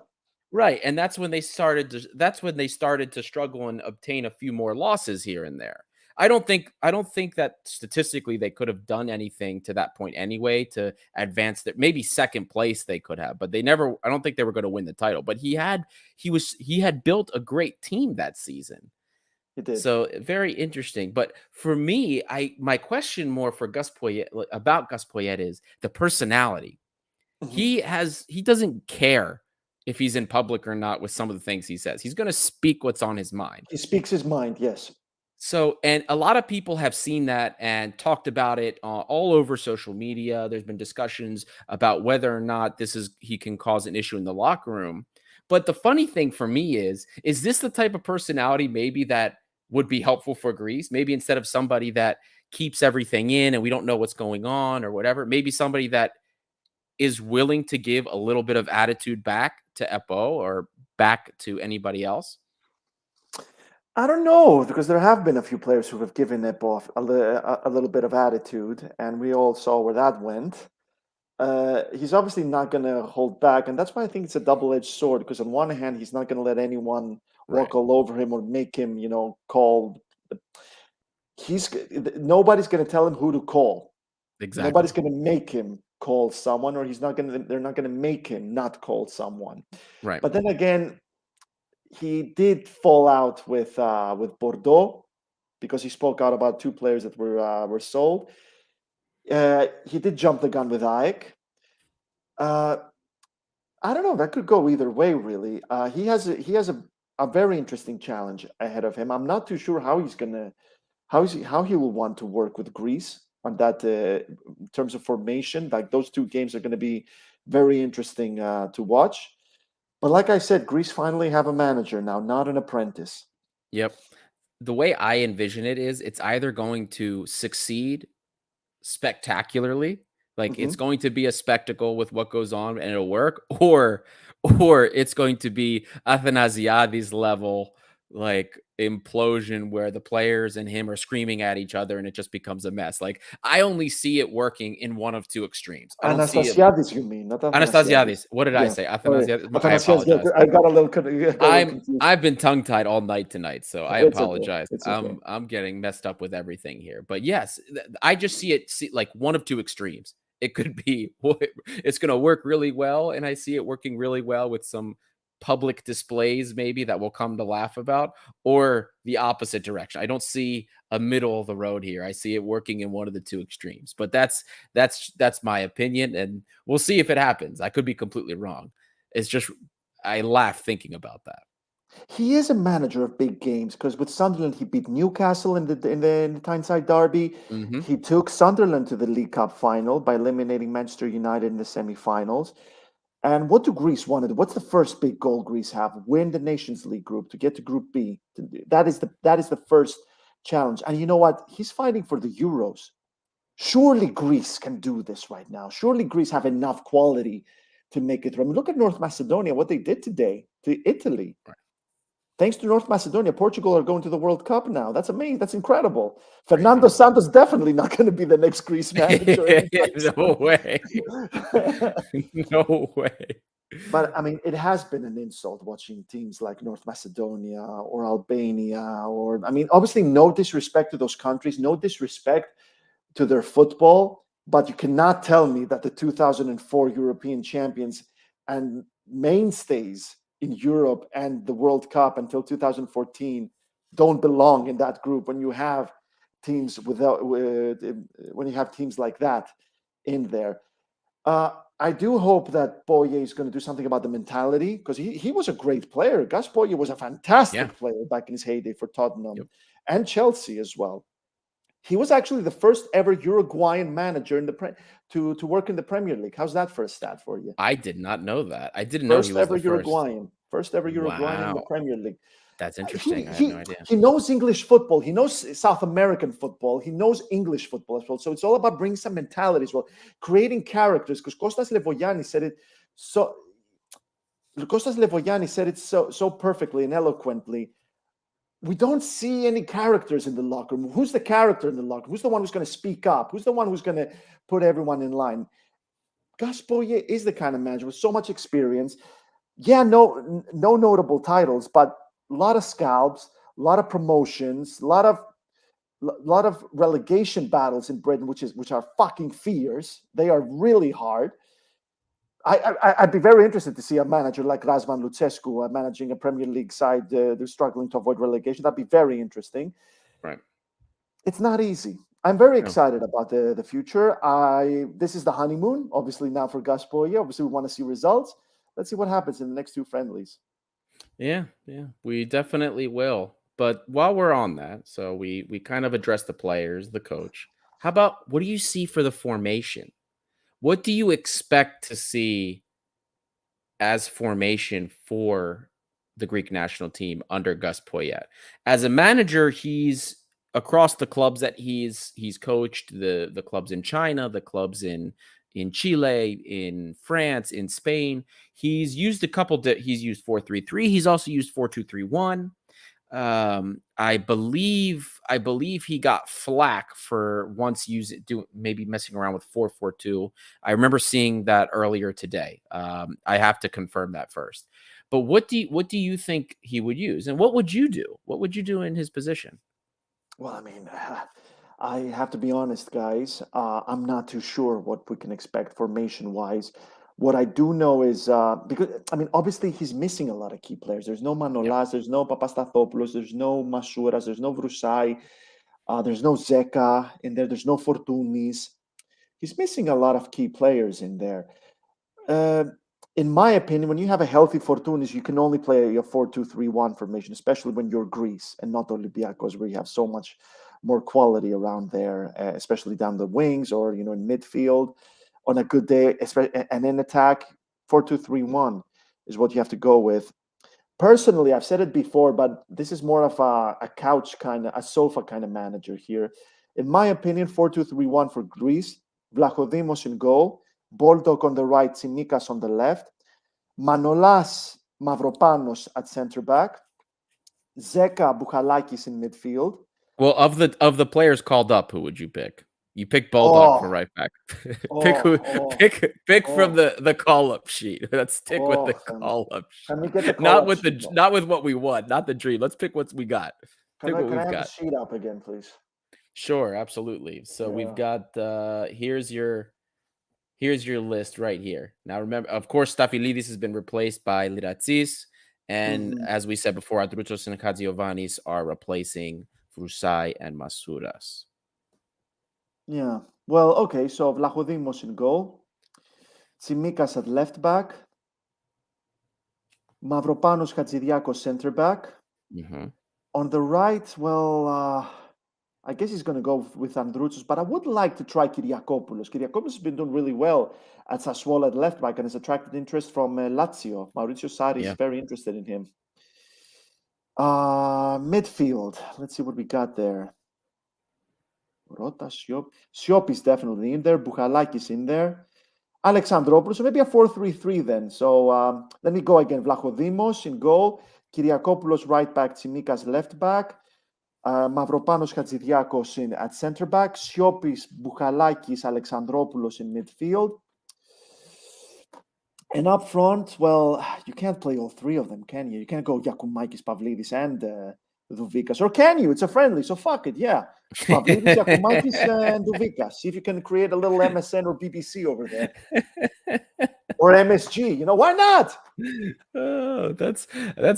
Speaker 4: Right, and that's when they started to struggle and obtain a few more losses here and there. I don't think that statistically they could have done anything to that point anyway to advance that. Maybe second place they could have, but they never. I don't think they were going to win the title. But he had built a great team that season.
Speaker 6: He did.
Speaker 4: So very interesting. But for me, my question more for Gus Poyet about Gus Poyet is the personality. He doesn't care if he's in public or not with some of the things he says. He's going to speak what's on his mind.
Speaker 6: He speaks his mind, yes.
Speaker 4: So, and a lot of people have seen that and talked about it all over social media. There's been discussions about whether or not he can cause an issue in the locker room. But the funny thing for me is this the type of personality maybe that would be helpful for Greece? Maybe instead of somebody that keeps everything in and we don't know what's going on or whatever, maybe somebody that is willing to give a little bit of attitude back to Epo or back to anybody else?
Speaker 6: I don't know, because there have been a few players who have given Epo a little bit of attitude, and we all saw where that went. He's obviously not going to hold back, and that's why I think it's a double-edged sword, because on one hand, he's not going to let anyone walk all over him or make him, call. Nobody's going to tell him who to call.
Speaker 4: Exactly.
Speaker 6: Nobody's going to make him call someone, or they're not going to make him not call someone.
Speaker 4: Right.
Speaker 6: But then again, he did fall out with Bordeaux because he spoke out about two players that were sold. He did jump the gun with Ajax. I don't know. That could go either way, really. He has a very interesting challenge ahead of him. I'm not too sure how he will want to work with Greece on that in terms of formation. Like, those two games are going to be very interesting to watch. But like I said, Greece finally have a manager now, not an apprentice.
Speaker 4: Yep. The way I envision it is it's either going to succeed spectacularly, like it's going to be a spectacle with what goes on and it'll work, or it's going to be Athanasiadis level, like, implosion where the players and him are screaming at each other and it just becomes a mess. Like, I only see it working in one of two extremes.
Speaker 6: Anastasiadis, you mean? Not
Speaker 4: Anastasiadis. What did I say? Athanasiadis. I apologize.
Speaker 6: I got a little
Speaker 4: I've been tongue-tied all night tonight, so I apologize. Okay. I'm getting messed up with everything here. But yes, I just see it like one of two extremes. It could be it's going to work really well, and I see it working really well with some public displays maybe that we'll come to laugh about, or the opposite direction. I don't see a middle of the road here. I see it working in one of the two extremes. But that's my opinion, and we'll see if it happens. I could be completely wrong. It's just I laugh thinking about that.
Speaker 6: He is a manager of big games, because with Sunderland he beat Newcastle in the Tyneside derby. He took Sunderland to the League Cup final by eliminating Manchester United in the semi-finals. And what do Greece want? What's the first big goal Greece have? Win the Nations League group to get to Group B. That is the first challenge. And you know what? He's fighting for the Euros. Surely Greece can do this right now. Surely Greece have enough quality to make it. I mean, look at North Macedonia, what they did today to Italy. Right. Thanks to North Macedonia, Portugal are going to the World Cup now. That's amazing. That's incredible. Fernando Santos definitely not going to be the next Greece manager.
Speaker 4: No way. No way.
Speaker 6: But, I mean, it has been an insult watching teams like North Macedonia or Albania obviously no disrespect to those countries, no disrespect to their football, but you cannot tell me that the 2004 European champions and mainstays in Europe and the World Cup until 2014 don't belong in that group when you have teams like that in there. I do hope that Poyet is going to do something about the mentality, because he was a great player. Gus Poyet was a fantastic player back in his heyday for Tottenham and Chelsea as well. He was actually the first ever Uruguayan manager to work in the Premier League. How's that for a stat for you?
Speaker 4: I did not know that. I didn't know he was the
Speaker 6: first ever Uruguayan in the Premier League.
Speaker 4: That's interesting. I had no idea.
Speaker 6: He knows English football. He knows South American football. He knows English football as well. So it's all about bringing some mentality as well, creating characters. Because Kostas Levogiannis said it so perfectly and eloquently. We don't see any characters in the locker room. Who's the character in the locker room? Who's the one who's going to speak up? Who's the one who's going to put everyone in line? Gus Poyet is the kind of manager with so much experience. Yeah, no notable titles, but a lot of scalps, a lot of promotions, a lot of lot of relegation battles in Britain, which are fucking fierce. They are really hard. I'd be very interested to see a manager like Razvan Lucescu managing a Premier League side. They're struggling to avoid relegation. That'd be very interesting.
Speaker 4: Right.
Speaker 6: It's not easy. I'm very excited about the future. This is the honeymoon, obviously, now for Gus Poyet. Obviously, we want to see results. Let's see what happens in the next 2 friendlies.
Speaker 4: Yeah, we definitely will. But while we're on that, so we kind of address the players, the coach. How about, what do you see for the formation? What do you expect to see as formation for the Greek national team under Gus Poyet? As a manager, he's across the clubs that he's coached, the clubs in China, the clubs in Chile, in France, in Spain. He's used a couple. He's used 4-3-3. He's also used 4-2-3-1. I believe he got flack for once maybe messing around with 4-4-2. I remember seeing that earlier today. I have to confirm that first. But what do you think he would use, and what would you do? What would you do in his position?
Speaker 6: Well, I mean, I have to be honest, guys. I'm not too sure what we can expect formation-wise. What I do know is, because, I mean, obviously he's missing a lot of key players. There's no Manolas, there's no Papastathopoulos, there's no Masouras, there's no Vrusai, there's no Zeka in there, there's no Fortounis. He's missing a lot of key players in there. In my opinion, when you have a healthy Fortounis, you can only play a 4-2-3-1 formation, especially when you're Greece and not Olympiakos, where you have so much more quality around there, especially down the wings or, in midfield. On a good day, and in attack, 4-2-3-1 is what you have to go with. Personally, I've said it before, but this is more of a couch kind of, a sofa kind of manager here. In my opinion, 4-2-3-1 for Greece, Vlachodimos in goal, Boldog on the right, Tsimikas on the left, Manolas, Mavropanos at center back, Zeka, Bouchalakis in midfield.
Speaker 4: Well, of the players called up, who would you pick? You pick Boldog for right back. Pick from the call up sheet. Let's stick with the call up sheet.
Speaker 6: Can we get the
Speaker 4: not with what we want, not the dream. Let's pick what we got.
Speaker 6: Can I have the sheet up again, please?
Speaker 4: Sure, absolutely. So we've got here's your list right here. Now remember, of course, Stafilidis has been replaced by Liratsis, and as we said before, Adroutos and Katsiovanis are replacing Vrusai and Masouras.
Speaker 6: Yeah. Well, okay. So Vlachodimos in goal, Tsimikas at left back, Mavropanos Hatzidiakos center back. On the right, well, I guess he's going to go with Androutsos, but I would like to try Kyriakopoulos. Kyriakopoulos has been doing really well at Sassuolo at left back and has attracted interest from Lazio. Maurizio Sarri is very interested in him. Midfield. Let's see what we got there. Rota, Siop is definitely in there. Bouchalakis in there. Alexandropoulos. So maybe a 4-3-3 then. So let me go again. Vlachodimos in goal. Kyriakopoulos right back. Tsimikas left back. Mavropanos Hatzidiakos in at center back. Siopis, Bouchalakis, Alexandropoulos in midfield. And up front, well, you can't play all three of them, can you? You can't go Yakumakis, Pavlidis, and Douvikas. Or can you? It's a friendly, so fuck it, yeah. Pavlidis, Yakumakis, and Douvikas. See if you can create a little MSN or BBC over there. Or MSG, why not?
Speaker 4: Oh, that's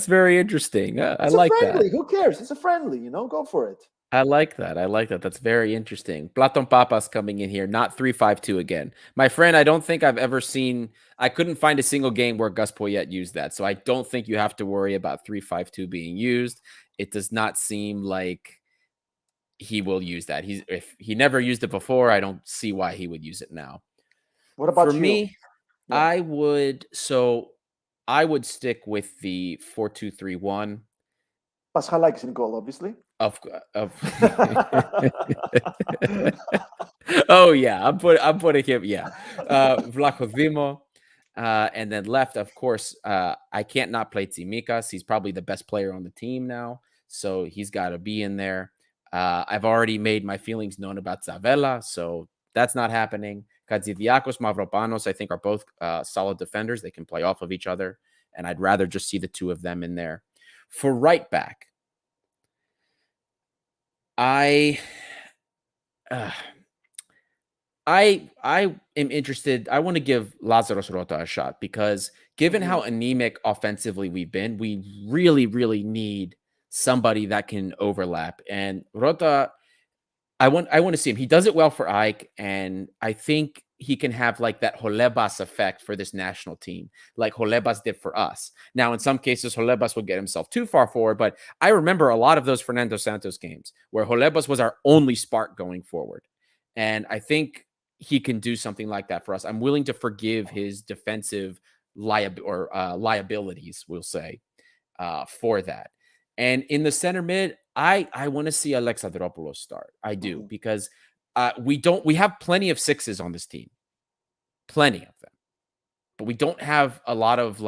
Speaker 4: very interesting. I like
Speaker 6: friendly.
Speaker 4: that.
Speaker 6: Who cares? It's a friendly, go for it.
Speaker 4: I like that. That's very interesting. Platon Papas coming in here, not 3-5-2 again. My friend, I don't think I've ever seen, I couldn't find a single game where Gus Poyet used that. So I don't think you have to worry about 3-5-2 being used. It does not seem like he will use that. If he never used it before, I don't see why he would use it now.
Speaker 6: What about
Speaker 4: For me? Yeah. I would stick with the 4-2-3-1.
Speaker 6: Paschalakis in goal, obviously.
Speaker 4: Oh yeah, I'm putting him. Yeah, Vlachodimo, and then left, of course. I can't not play Tsimikas. He's probably the best player on the team now, so he's got to be in there. I've already made my feelings known about Zavella, so that's not happening. Katsidiakos, Mavropanos, I think, are both solid defenders. They can play off of each other, and I'd rather just see the two of them in there. For right back, I am interested. I want to give Lazarus Rota a shot because given how anemic offensively we've been, we really, really need somebody that can overlap. And Rota, I want to see him. He does it well for Ike, and I think he can have like that Holebas effect for this national team, like Holebas did for us. Now, in some cases, Holebas will get himself too far forward, but I remember a lot of those Fernando Santos games where Holebas was our only spark going forward. And I think he can do something like that for us. I'm willing to forgive his defensive liabilities, we'll say, for that. And in the center mid, I want to see Alexandropoulos start. I do, because we have plenty of sixes on this team. Plenty of them. But we don't have a lot of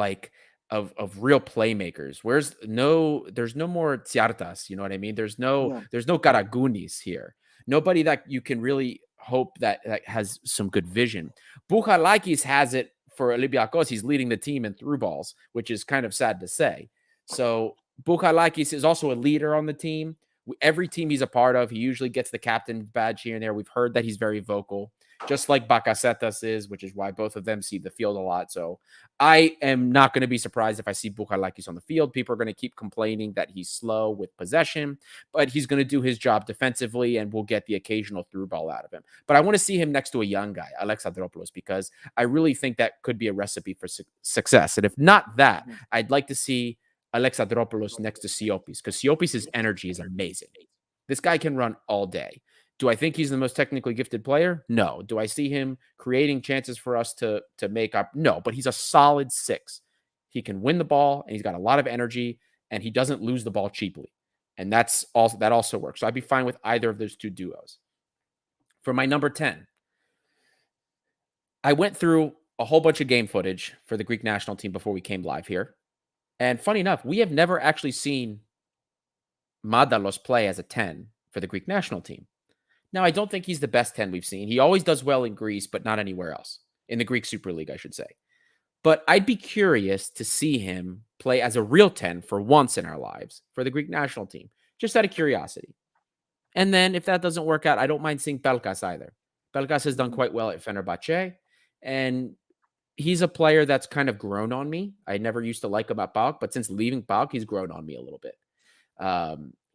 Speaker 4: of real playmakers. There's no more Tsiartas, you know what I mean? There's no Karagunis here. Nobody that you can really hope that has some good vision. Bouchalakis has it for Olympiakos. He's leading the team in through balls, which is kind of sad to say. So Bouchalakis is also a leader on the team. Every team he's a part of, he usually gets the captain badge here and there. We've heard that he's very vocal, just like Bakasetas is, which is why both of them see the field a lot. So I am not going to be surprised if I see Bouchalakis on the field. People are going to keep complaining that he's slow with possession, but he's going to do his job defensively and we'll get the occasional through ball out of him. But I want to see him next to a young guy, Alexandropoulos, because I really think that could be a recipe for success. And if not that, I'd like to see Alexandropoulos next to Siopis, because Siopis' energy is amazing. This guy can run all day. Do I think he's the most technically gifted player? No. Do I see him creating chances for us to make up? No, but he's a solid 6. He can win the ball, and he's got a lot of energy, and he doesn't lose the ball cheaply. And that also works. So I'd be fine with either of those two duos. For my number 10, I went through a whole bunch of game footage for the Greek national team before we came live here. And funny enough, we have never actually seen Madalos play as a 10 for the Greek national team. Now, I don't think he's the best 10 we've seen. He always does well in Greece, but not anywhere else. In the Greek Super League, I should say. But I'd be curious to see him play as a real 10 for once in our lives for the Greek national team, just out of curiosity. And then if that doesn't work out, I don't mind seeing Pelkas either. Pelkas has done quite well at Fenerbahce, and he's a player that's kind of grown on me. I never used to like him at PAOK, but since leaving PAOK, he's grown on me a little bit.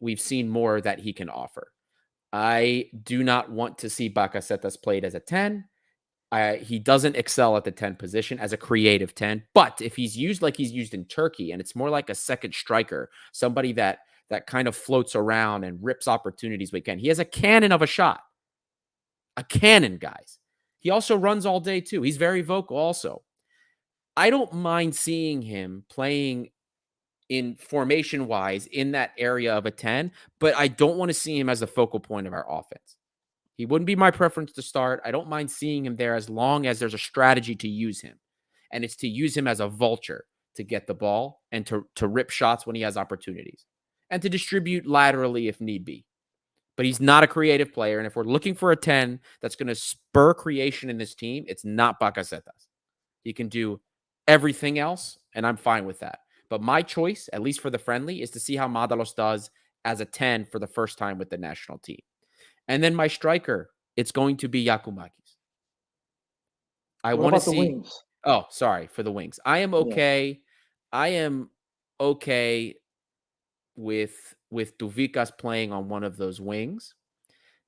Speaker 4: We've seen more that he can offer. I do not want to see Bakasetas played as a 10. He doesn't excel at the 10 position as a creative 10, but if he's used like he's used in Turkey, and it's more like a second striker, somebody that kind of floats around and rips opportunities we can. He has a cannon of a shot. A cannon, guys. He also runs all day, too. He's very vocal also. I don't mind seeing him playing in formation-wise in that area of a 10, but I don't want to see him as the focal point of our offense. He wouldn't be my preference to start. I don't mind seeing him there as long as there's a strategy to use him. And it's to use him as a vulture to get the ball and to rip shots when he has opportunities and to distribute laterally if need be. But he's not a creative player. And if we're looking for a 10 that's going to spur creation in this team, it's not Bakasetas. He can do everything else, and I'm fine with that. But my choice, at least for the friendly, is to see how Madalos does as a 10 for the first time with the national team. And then my striker, it's going to be Giacomakis. I want to see.
Speaker 6: Wings?
Speaker 4: Oh, sorry for the wings. I am okay. Yeah. I am okay with Douvikas playing on one of those wings.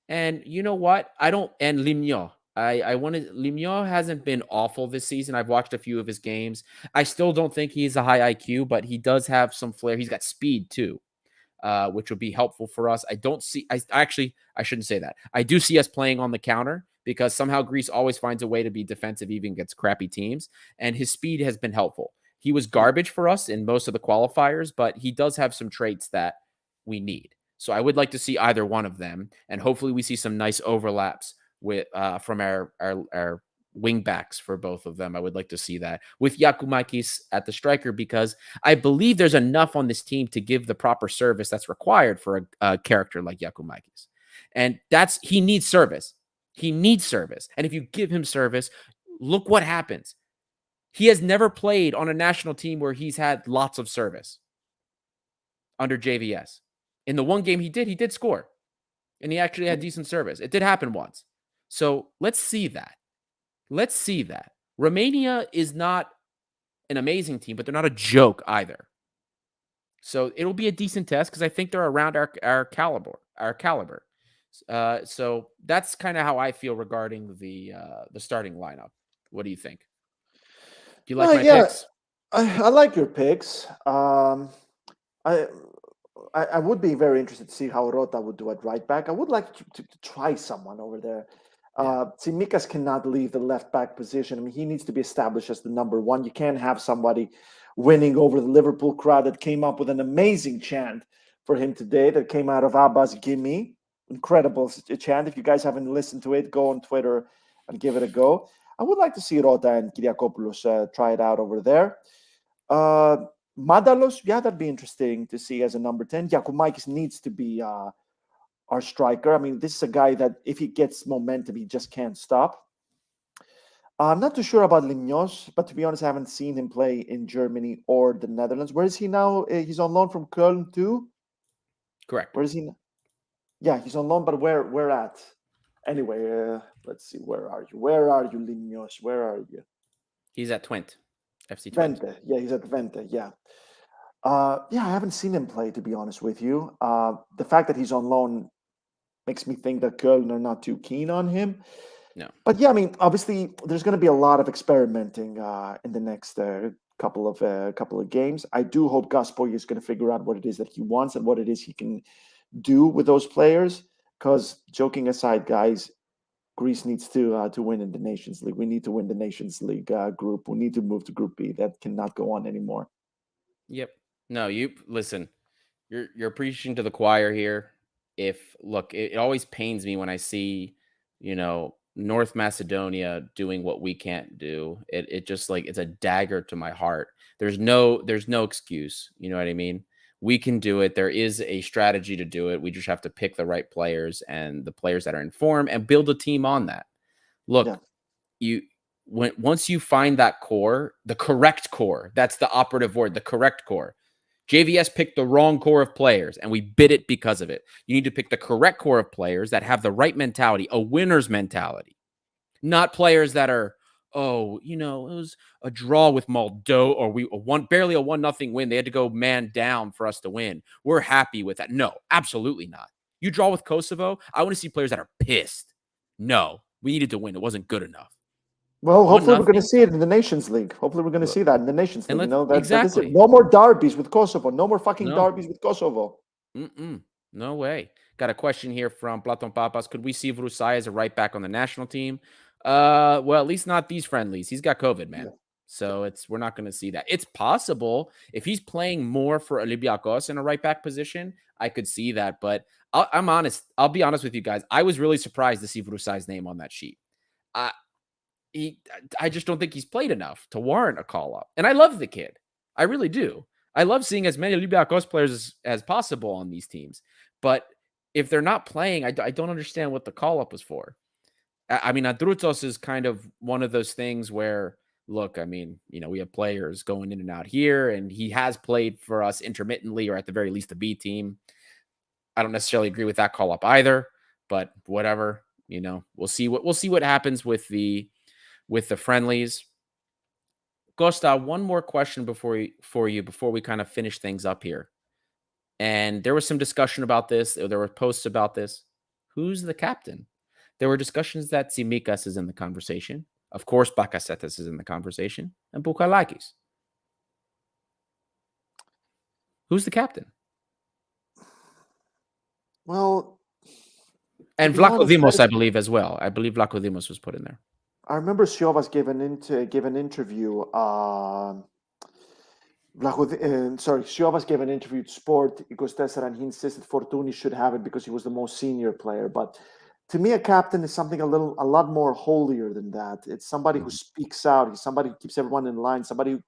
Speaker 4: And you know what? And Limnio. Limnio hasn't been awful this season. I've watched a few of his games. I still don't think he's a high IQ, but he does have some flair. He's got speed too, which would be helpful for us. I shouldn't say that. I do see us playing on the counter because somehow Greece always finds a way to be defensive even against crappy teams. And his speed has been helpful. He was garbage for us in most of the qualifiers, but he does have some traits that we need. So I would like to see either one of them. And hopefully we see some nice overlaps with from our wing backs for both of them. I would like to see that with Giacomakis at the striker, because I believe there's enough on this team to give the proper service that's required for a character like Giacomakis. And he needs service. He needs service. And if you give him service, look what happens. He has never played on a national team where he's had lots of service under JVS. In the one game he did score. and he actually had decent service. It did happen once. So let's see that. Let's see that. Romania is not an amazing team, but they're not a joke either. So it'll be a decent test because I think they're around our caliber. So that's kind of how I feel regarding the starting lineup. What do you think? Do you like my picks?
Speaker 6: I like your picks. I would be very interested to see how Rota would do at right back. I would like to try someone over there. Tsimikas cannot leave the left back position. I mean, he needs to be established as the number one. You can't have somebody winning over the Liverpool crowd that came up with an amazing chant for him today that came out of Abba's Gimme. Incredible chant. If you guys haven't listened to it, go on Twitter and give it a go. I would like to see Rota and Kyriakopoulos try it out over there. Madalos, yeah, that'd be interesting to see as a number 10. Giacomakis needs to be our striker. I mean, this is a guy that if he gets momentum, he just can't stop. I'm not too sure about Limnios, but to be honest, I haven't seen him play in Germany or the Netherlands. Where is he now? He's on loan from Köln too?
Speaker 4: Correct.
Speaker 6: Where is he? Yeah, he's on loan, but where at? Anyway, let's see. Where are you? Where are you, Limnios? Where are you?
Speaker 4: He's at Twente. FC Twente.
Speaker 6: Twente. Yeah, he's at Twente. Yeah. I haven't seen him play, to be honest with you. The fact that he's on loan makes me think that Köln are not too keen on him.
Speaker 4: No.
Speaker 6: But yeah, I mean, obviously, there's going to be a lot of experimenting in the next couple of games. I do hope Gus Poyet is going to figure out what it is that he wants and what it is he can do with those players. Because joking aside, guys, Greece needs to win in the Nations League. We need to win the Nations League group. We need to move to Group B. That cannot go on anymore.
Speaker 4: Yep. No, you listen. You're preaching to the choir here. It always pains me when I see, North Macedonia doing what we can't do. It just it's a dagger to my heart. There's no excuse. You know what I mean? We can do it. There is a strategy to do it. We just have to pick the right players and the players that are in form and build a team on that. Look, once you find that core, the correct core, that's the operative word, the correct core. JVS picked the wrong core of players, and we bid it because of it. You need to pick the correct core of players that have the right mentality, a winner's mentality, not players that are, it was a draw with Moldova, or barely a 1-0 win. They had to go man down for us to win. We're happy with that. No, absolutely not. You draw with Kosovo, I want to see players that are pissed. No, we needed to win. It wasn't good enough.
Speaker 6: Well, hopefully we're going to see it in the Nations League. Hopefully we're going to see that in the Nations League.
Speaker 4: Exactly.
Speaker 6: No more derbies with Kosovo. No more fucking derbies with Kosovo.
Speaker 4: No way. Got a question here from Platon Papas. Could we see Vrusai as a right back on the national team? Well, at least not these friendlies. He's got COVID, man. Yeah. So we're not going to see that. It's possible if he's playing more for Olympiakos in a right back position, I could see that. But I'm honest. I'll be honest with you guys. I was really surprised to see Vrusai's name on that sheet. I just don't think he's played enough to warrant a call up. And I love the kid. I really do. I love seeing as many Olympiakos players as possible on these teams. But if they're not playing, I don't understand what the call up was for. I mean, Adrutos is kind of one of those things where, look, I mean, we have players going in and out here, and he has played for us intermittently, or at the very least the B team. I don't necessarily agree with that call up either, but whatever, we'll see what happens with the friendlies. Costa, one more question before we kind of finish things up here. And there was some discussion about this. There were posts about this. Who's the captain? There were discussions that Tsimikas is in the conversation. Of course, Bakasetas is in the conversation. And Bouchalakis. Who's the captain?
Speaker 6: Well...
Speaker 4: And Vlaco Dimos, I believe, as well. I believe Vlaco Dimos was put in there.
Speaker 6: I remember Siovas gave an interview. Siovas gave an interview to Sport 24, and he insisted Fortuny should have it because he was the most senior player. But to me, a captain is something a lot more holier than that. It's somebody who speaks out. He's somebody who keeps everyone in line. Somebody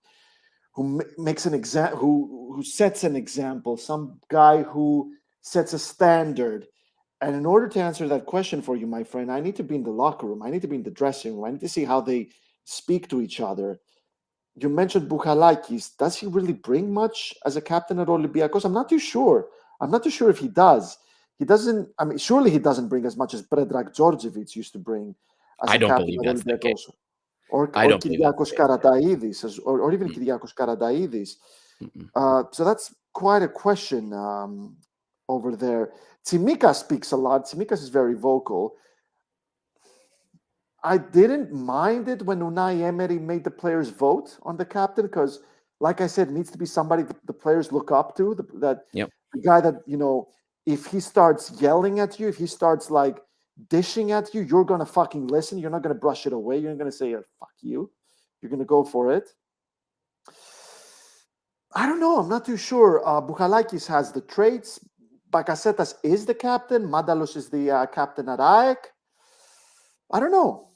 Speaker 6: who makes an who sets an example. Some guy who sets a standard. And in order to answer that question for you, my friend, I need to be in the locker room. I need to be in the dressing room. I need to see how they speak to each other. You mentioned Bouchalakis. Does he really bring much as a captain at Olympiakos? I'm not too sure. I'm not too sure if he does. he doesn't. I mean, surely he doesn't bring as much as Predrag Georgievich used to bring as
Speaker 4: I
Speaker 6: a
Speaker 4: don't
Speaker 6: captain
Speaker 4: believe
Speaker 6: of
Speaker 4: that's the case.
Speaker 6: Olympiakos, or
Speaker 4: I don't believe that's
Speaker 6: Kyriakos
Speaker 4: the case.
Speaker 6: Karataidis, or even Kyriakos Karataidis. So that's quite a question over there. Tsimikas speaks a lot. Tsimikas is very vocal. I didn't mind it when Unai Emery made the players vote on the captain because, like I said, it needs to be somebody the players look up to. The guy that, if he starts yelling at you, if he starts like dishing at you, you're going to fucking listen. You're not going to brush it away. You're not going to say, fuck you. You're going to go for it. I don't know. I'm not too sure. Bouchalakis has the traits. Bakasetas is the captain. Madalos is the captain at AEK. I don't know.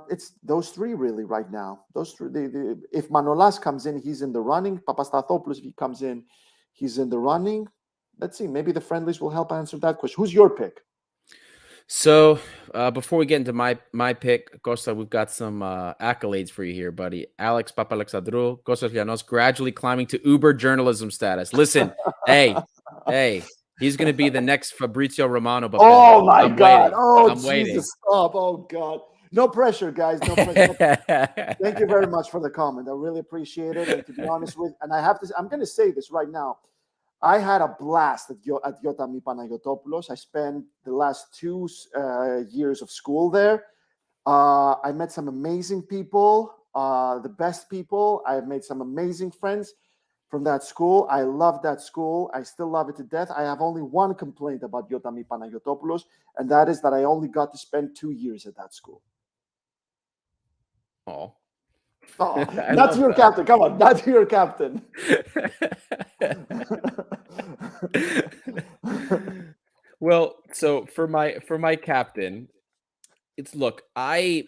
Speaker 6: It's those three really right now. Those three. If Manolas comes in, he's in the running. Papastathopoulos, if he comes in, he's in the running. Let's see. Maybe the friendlies will help answer that question. Who's your pick?
Speaker 4: So before we get into my pick, Costa, we've got some accolades for you here, buddy. Alex Papalexandru, Costa Llanos, gradually climbing to Uber journalism status. Listen, hey, he's going to be the next Fabrizio Romano.
Speaker 6: Oh my God!
Speaker 4: Waiting.
Speaker 6: Oh
Speaker 4: I'm
Speaker 6: Jesus!
Speaker 4: waiting.
Speaker 6: Stop! Oh God! No pressure, guys. No pressure. Thank you very much for the comment. I really appreciate it. And to be honest with, and I'm going to say this right now. I had a blast at Yotami Panayotopoulos. I spent the last 2 years of school there. I met some amazing people, the best people. I have made some amazing friends from that school. I love that school. I still love it to death. I have only one complaint about Yotami Panayotopoulos, and that is that I only got to spend 2 years at that school.
Speaker 4: Oh,
Speaker 6: that's your captain. Come on, that's your captain.
Speaker 4: Well, so for my captain, look, I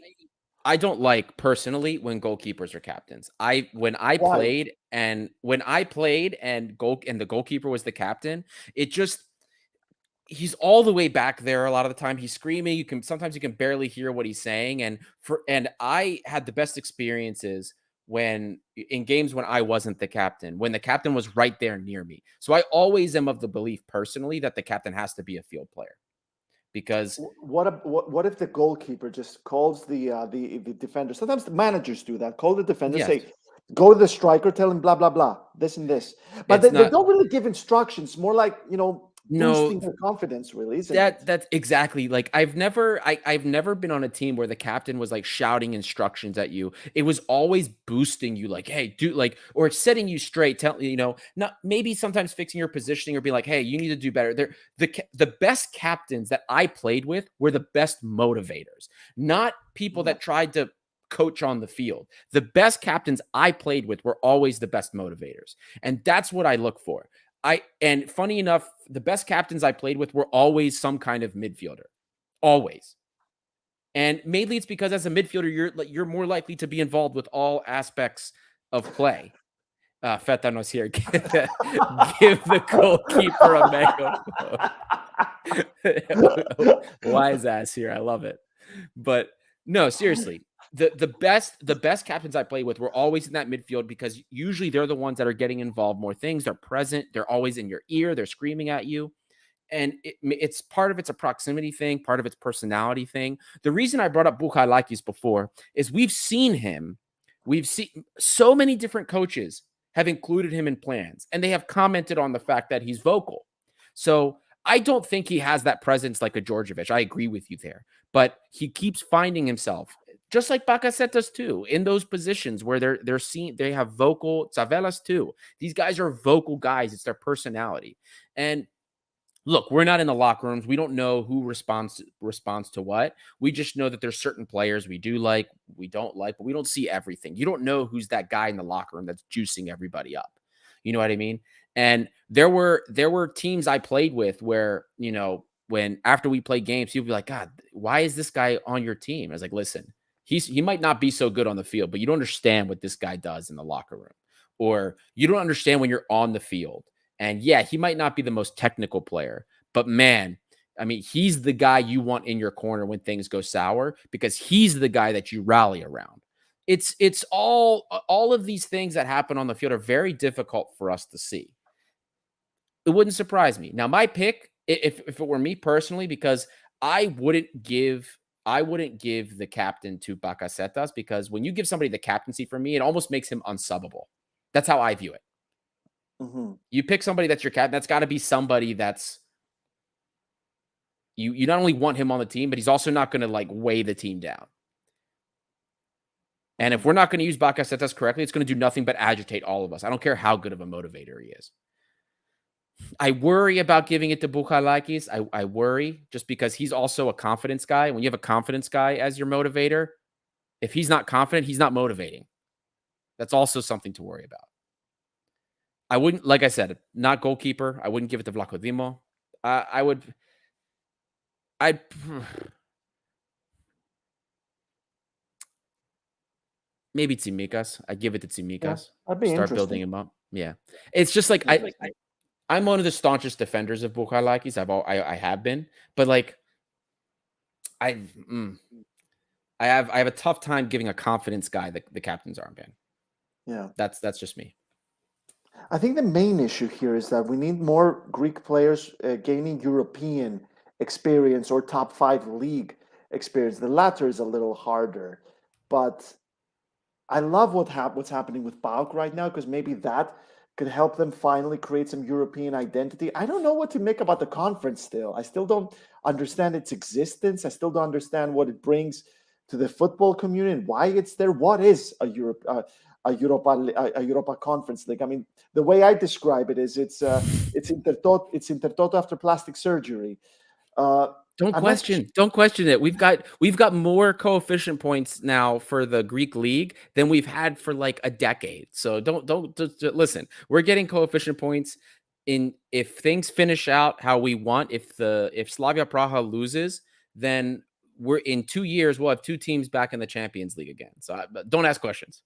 Speaker 4: don't like personally when goalkeepers are captains. When I played and the goalkeeper was the captain, he's all the way back there a lot of the time. He's screaming. Sometimes you can barely hear what he's saying. And I had the best experiences in games when I wasn't the captain, when the captain was right there near me. So I always am of the belief personally that the captain has to be a field player. Because
Speaker 6: what if the goalkeeper just calls the defender? Sometimes the managers do that. Call the defender, say, go to the striker, tell him blah blah blah, this and this. But they don't really give instructions. More like boosting their confidence, really.
Speaker 4: That's exactly like I've never been on a team where the captain was like shouting instructions at you. It was always boosting you, like, hey, do like, or setting you straight, not maybe sometimes fixing your positioning or being like, hey, you need to do better. The best captains that I played with were the best motivators, not people that tried to coach on the field. The best captains I played with were always the best motivators. And that's what I look for. And funny enough, the best captains I played with were always some kind of midfielder, always. And mainly it's because as a midfielder, you're more likely to be involved with all aspects of play. Fetanos here, give the goalkeeper a mega. Wise ass here, I love it. But no, seriously. The best captains I play with were always in that midfield because usually they're the ones that are getting involved more things. They're present. They're always in your ear. They're screaming at you. And it's part of it's a proximity thing, part of it's personality thing. The reason I brought up Bouchalakis before is we've seen so many different coaches have included him in plans, and they have commented on the fact that he's vocal. So I don't think he has that presence like a Georgievich. I agree with you there, but he keeps finding himself, just like Bakasetas too, in those positions where they're seen. They have vocal. Tsavelas too. These guys are vocal guys. It's their personality. And look, we're not in the locker rooms. We don't know who responds to what. We just know that there's certain players we do like, we don't like, but we don't see everything. You don't know who's that guy in the locker room that's juicing everybody up. You know what I mean? And there were teams I played with where, when after we play games, people be like, God, why is this guy on your team? I was like, listen, he might not be so good on the field, but you don't understand what this guy does in the locker room, or you don't understand when you're on the field. And yeah, he might not be the most technical player, but man, I mean, he's the guy you want in your corner when things go sour because he's the guy that you rally around. It's all of these things that happen on the field are very difficult for us to see. It wouldn't surprise me. Now, my pick, if it were me personally, because I wouldn't give the captain to Bakasetas, because when you give somebody the captaincy, for me, it almost makes him unsubbable. That's how I view it.
Speaker 6: Mm-hmm.
Speaker 4: You pick somebody that's your captain, that's got to be somebody that's you not only want him on the team, but he's also not going to like weigh the team down. And if we're not going to use Bakasetas correctly, it's going to do nothing but agitate all of us. I don't care how good of a motivator he is. I worry about giving it to Bukhalakis. I worry just because he's also a confidence guy. When you have a confidence guy as your motivator, if he's not confident, he's not motivating. That's also something to worry about. I wouldn't, like I said, not goalkeeper. I wouldn't give it to Vlachodimo. I'd maybe Tsimikas. I'd give it to Tsimikas.
Speaker 6: Yeah, that'd be
Speaker 4: Start building him up. Yeah. It's just like I'm one of the staunchest defenders of Bukhalakis. I have been, but like I have a tough time giving a confidence guy the captain's armband.
Speaker 6: Yeah.
Speaker 4: That's just me.
Speaker 6: I think the main issue here is that we need more Greek players gaining European experience or top 5 league experience. The latter is a little harder, but I love what's happening with PAOK right now, because maybe that could help them finally create some European identity. I don't know what to make about the conference still. I still don't understand its existence. I still don't understand what it brings to the football community and why it's there. What is a Europa Conference League? I mean, the way I describe it is it's Intertoto after plastic surgery.
Speaker 4: Don't question it. We've got more coefficient points now for the Greek league than we've had for like a decade. So don't listen. We're getting coefficient points in if things finish out how we want. If Slavia Praha loses, then we're in 2 years we'll have 2 teams back in the Champions League again. So don't ask questions.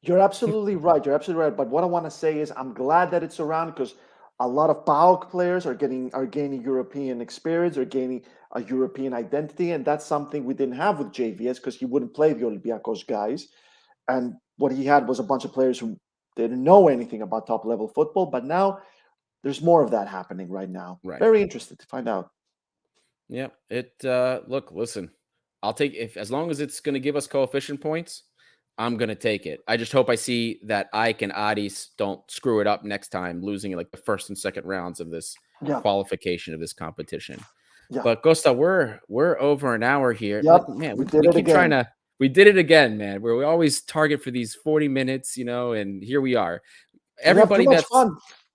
Speaker 6: You're absolutely right. You're absolutely right. But what I want to say is I'm glad that it's around, because a lot of PAOK players are gaining European experience, or gaining a European identity, and that's something we didn't have with JVS, because he wouldn't play the Olympiakos guys, and what he had was a bunch of players who didn't know anything about top level football. But now there's more of that happening right now.
Speaker 4: Right.
Speaker 6: Very interested to find out.
Speaker 4: Yeah. Listen, I'll take as long as it's going to give us coefficient points. I'm going to take it. I just hope I see that Ike and Adis don't screw it up next time, losing like the first and second rounds of this qualification of this competition. Yeah. But Costa, we're over an hour here.
Speaker 6: Yep.
Speaker 4: Man, we did it again, man. We always target for these 40 minutes, and here we are. Everybody,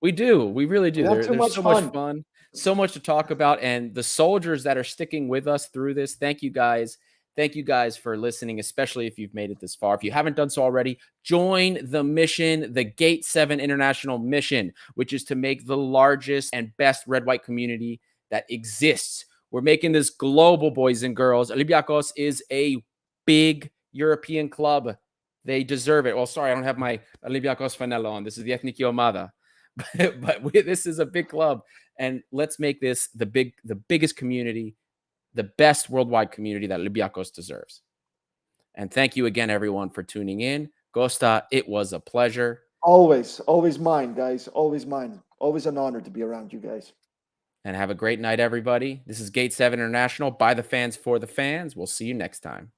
Speaker 4: we do. We really do. There's so much fun, so much to talk about, and the soldiers that are sticking with us through this. Thank you guys. Thank you guys for listening, especially if you've made it this far. If you haven't done so already, join the mission, the Gate 7 International mission, which is to make the largest and best red-white community that exists. We're making this global, boys and girls. Olympiakos is a big European club. They deserve it. Well, sorry, I don't have my Olympiakos fanella on. This is the Ethniki Omada. But this is a big club. And let's make this the biggest community, the best worldwide community that Olympiakos deserves. And thank you again, everyone, for tuning in. Costa, it was a pleasure.
Speaker 6: Always mine, guys. Always mine. Always an honor to be around you guys.
Speaker 4: And have a great night, everybody. This is Gate 7 International, by the fans, for the fans. We'll see you next time.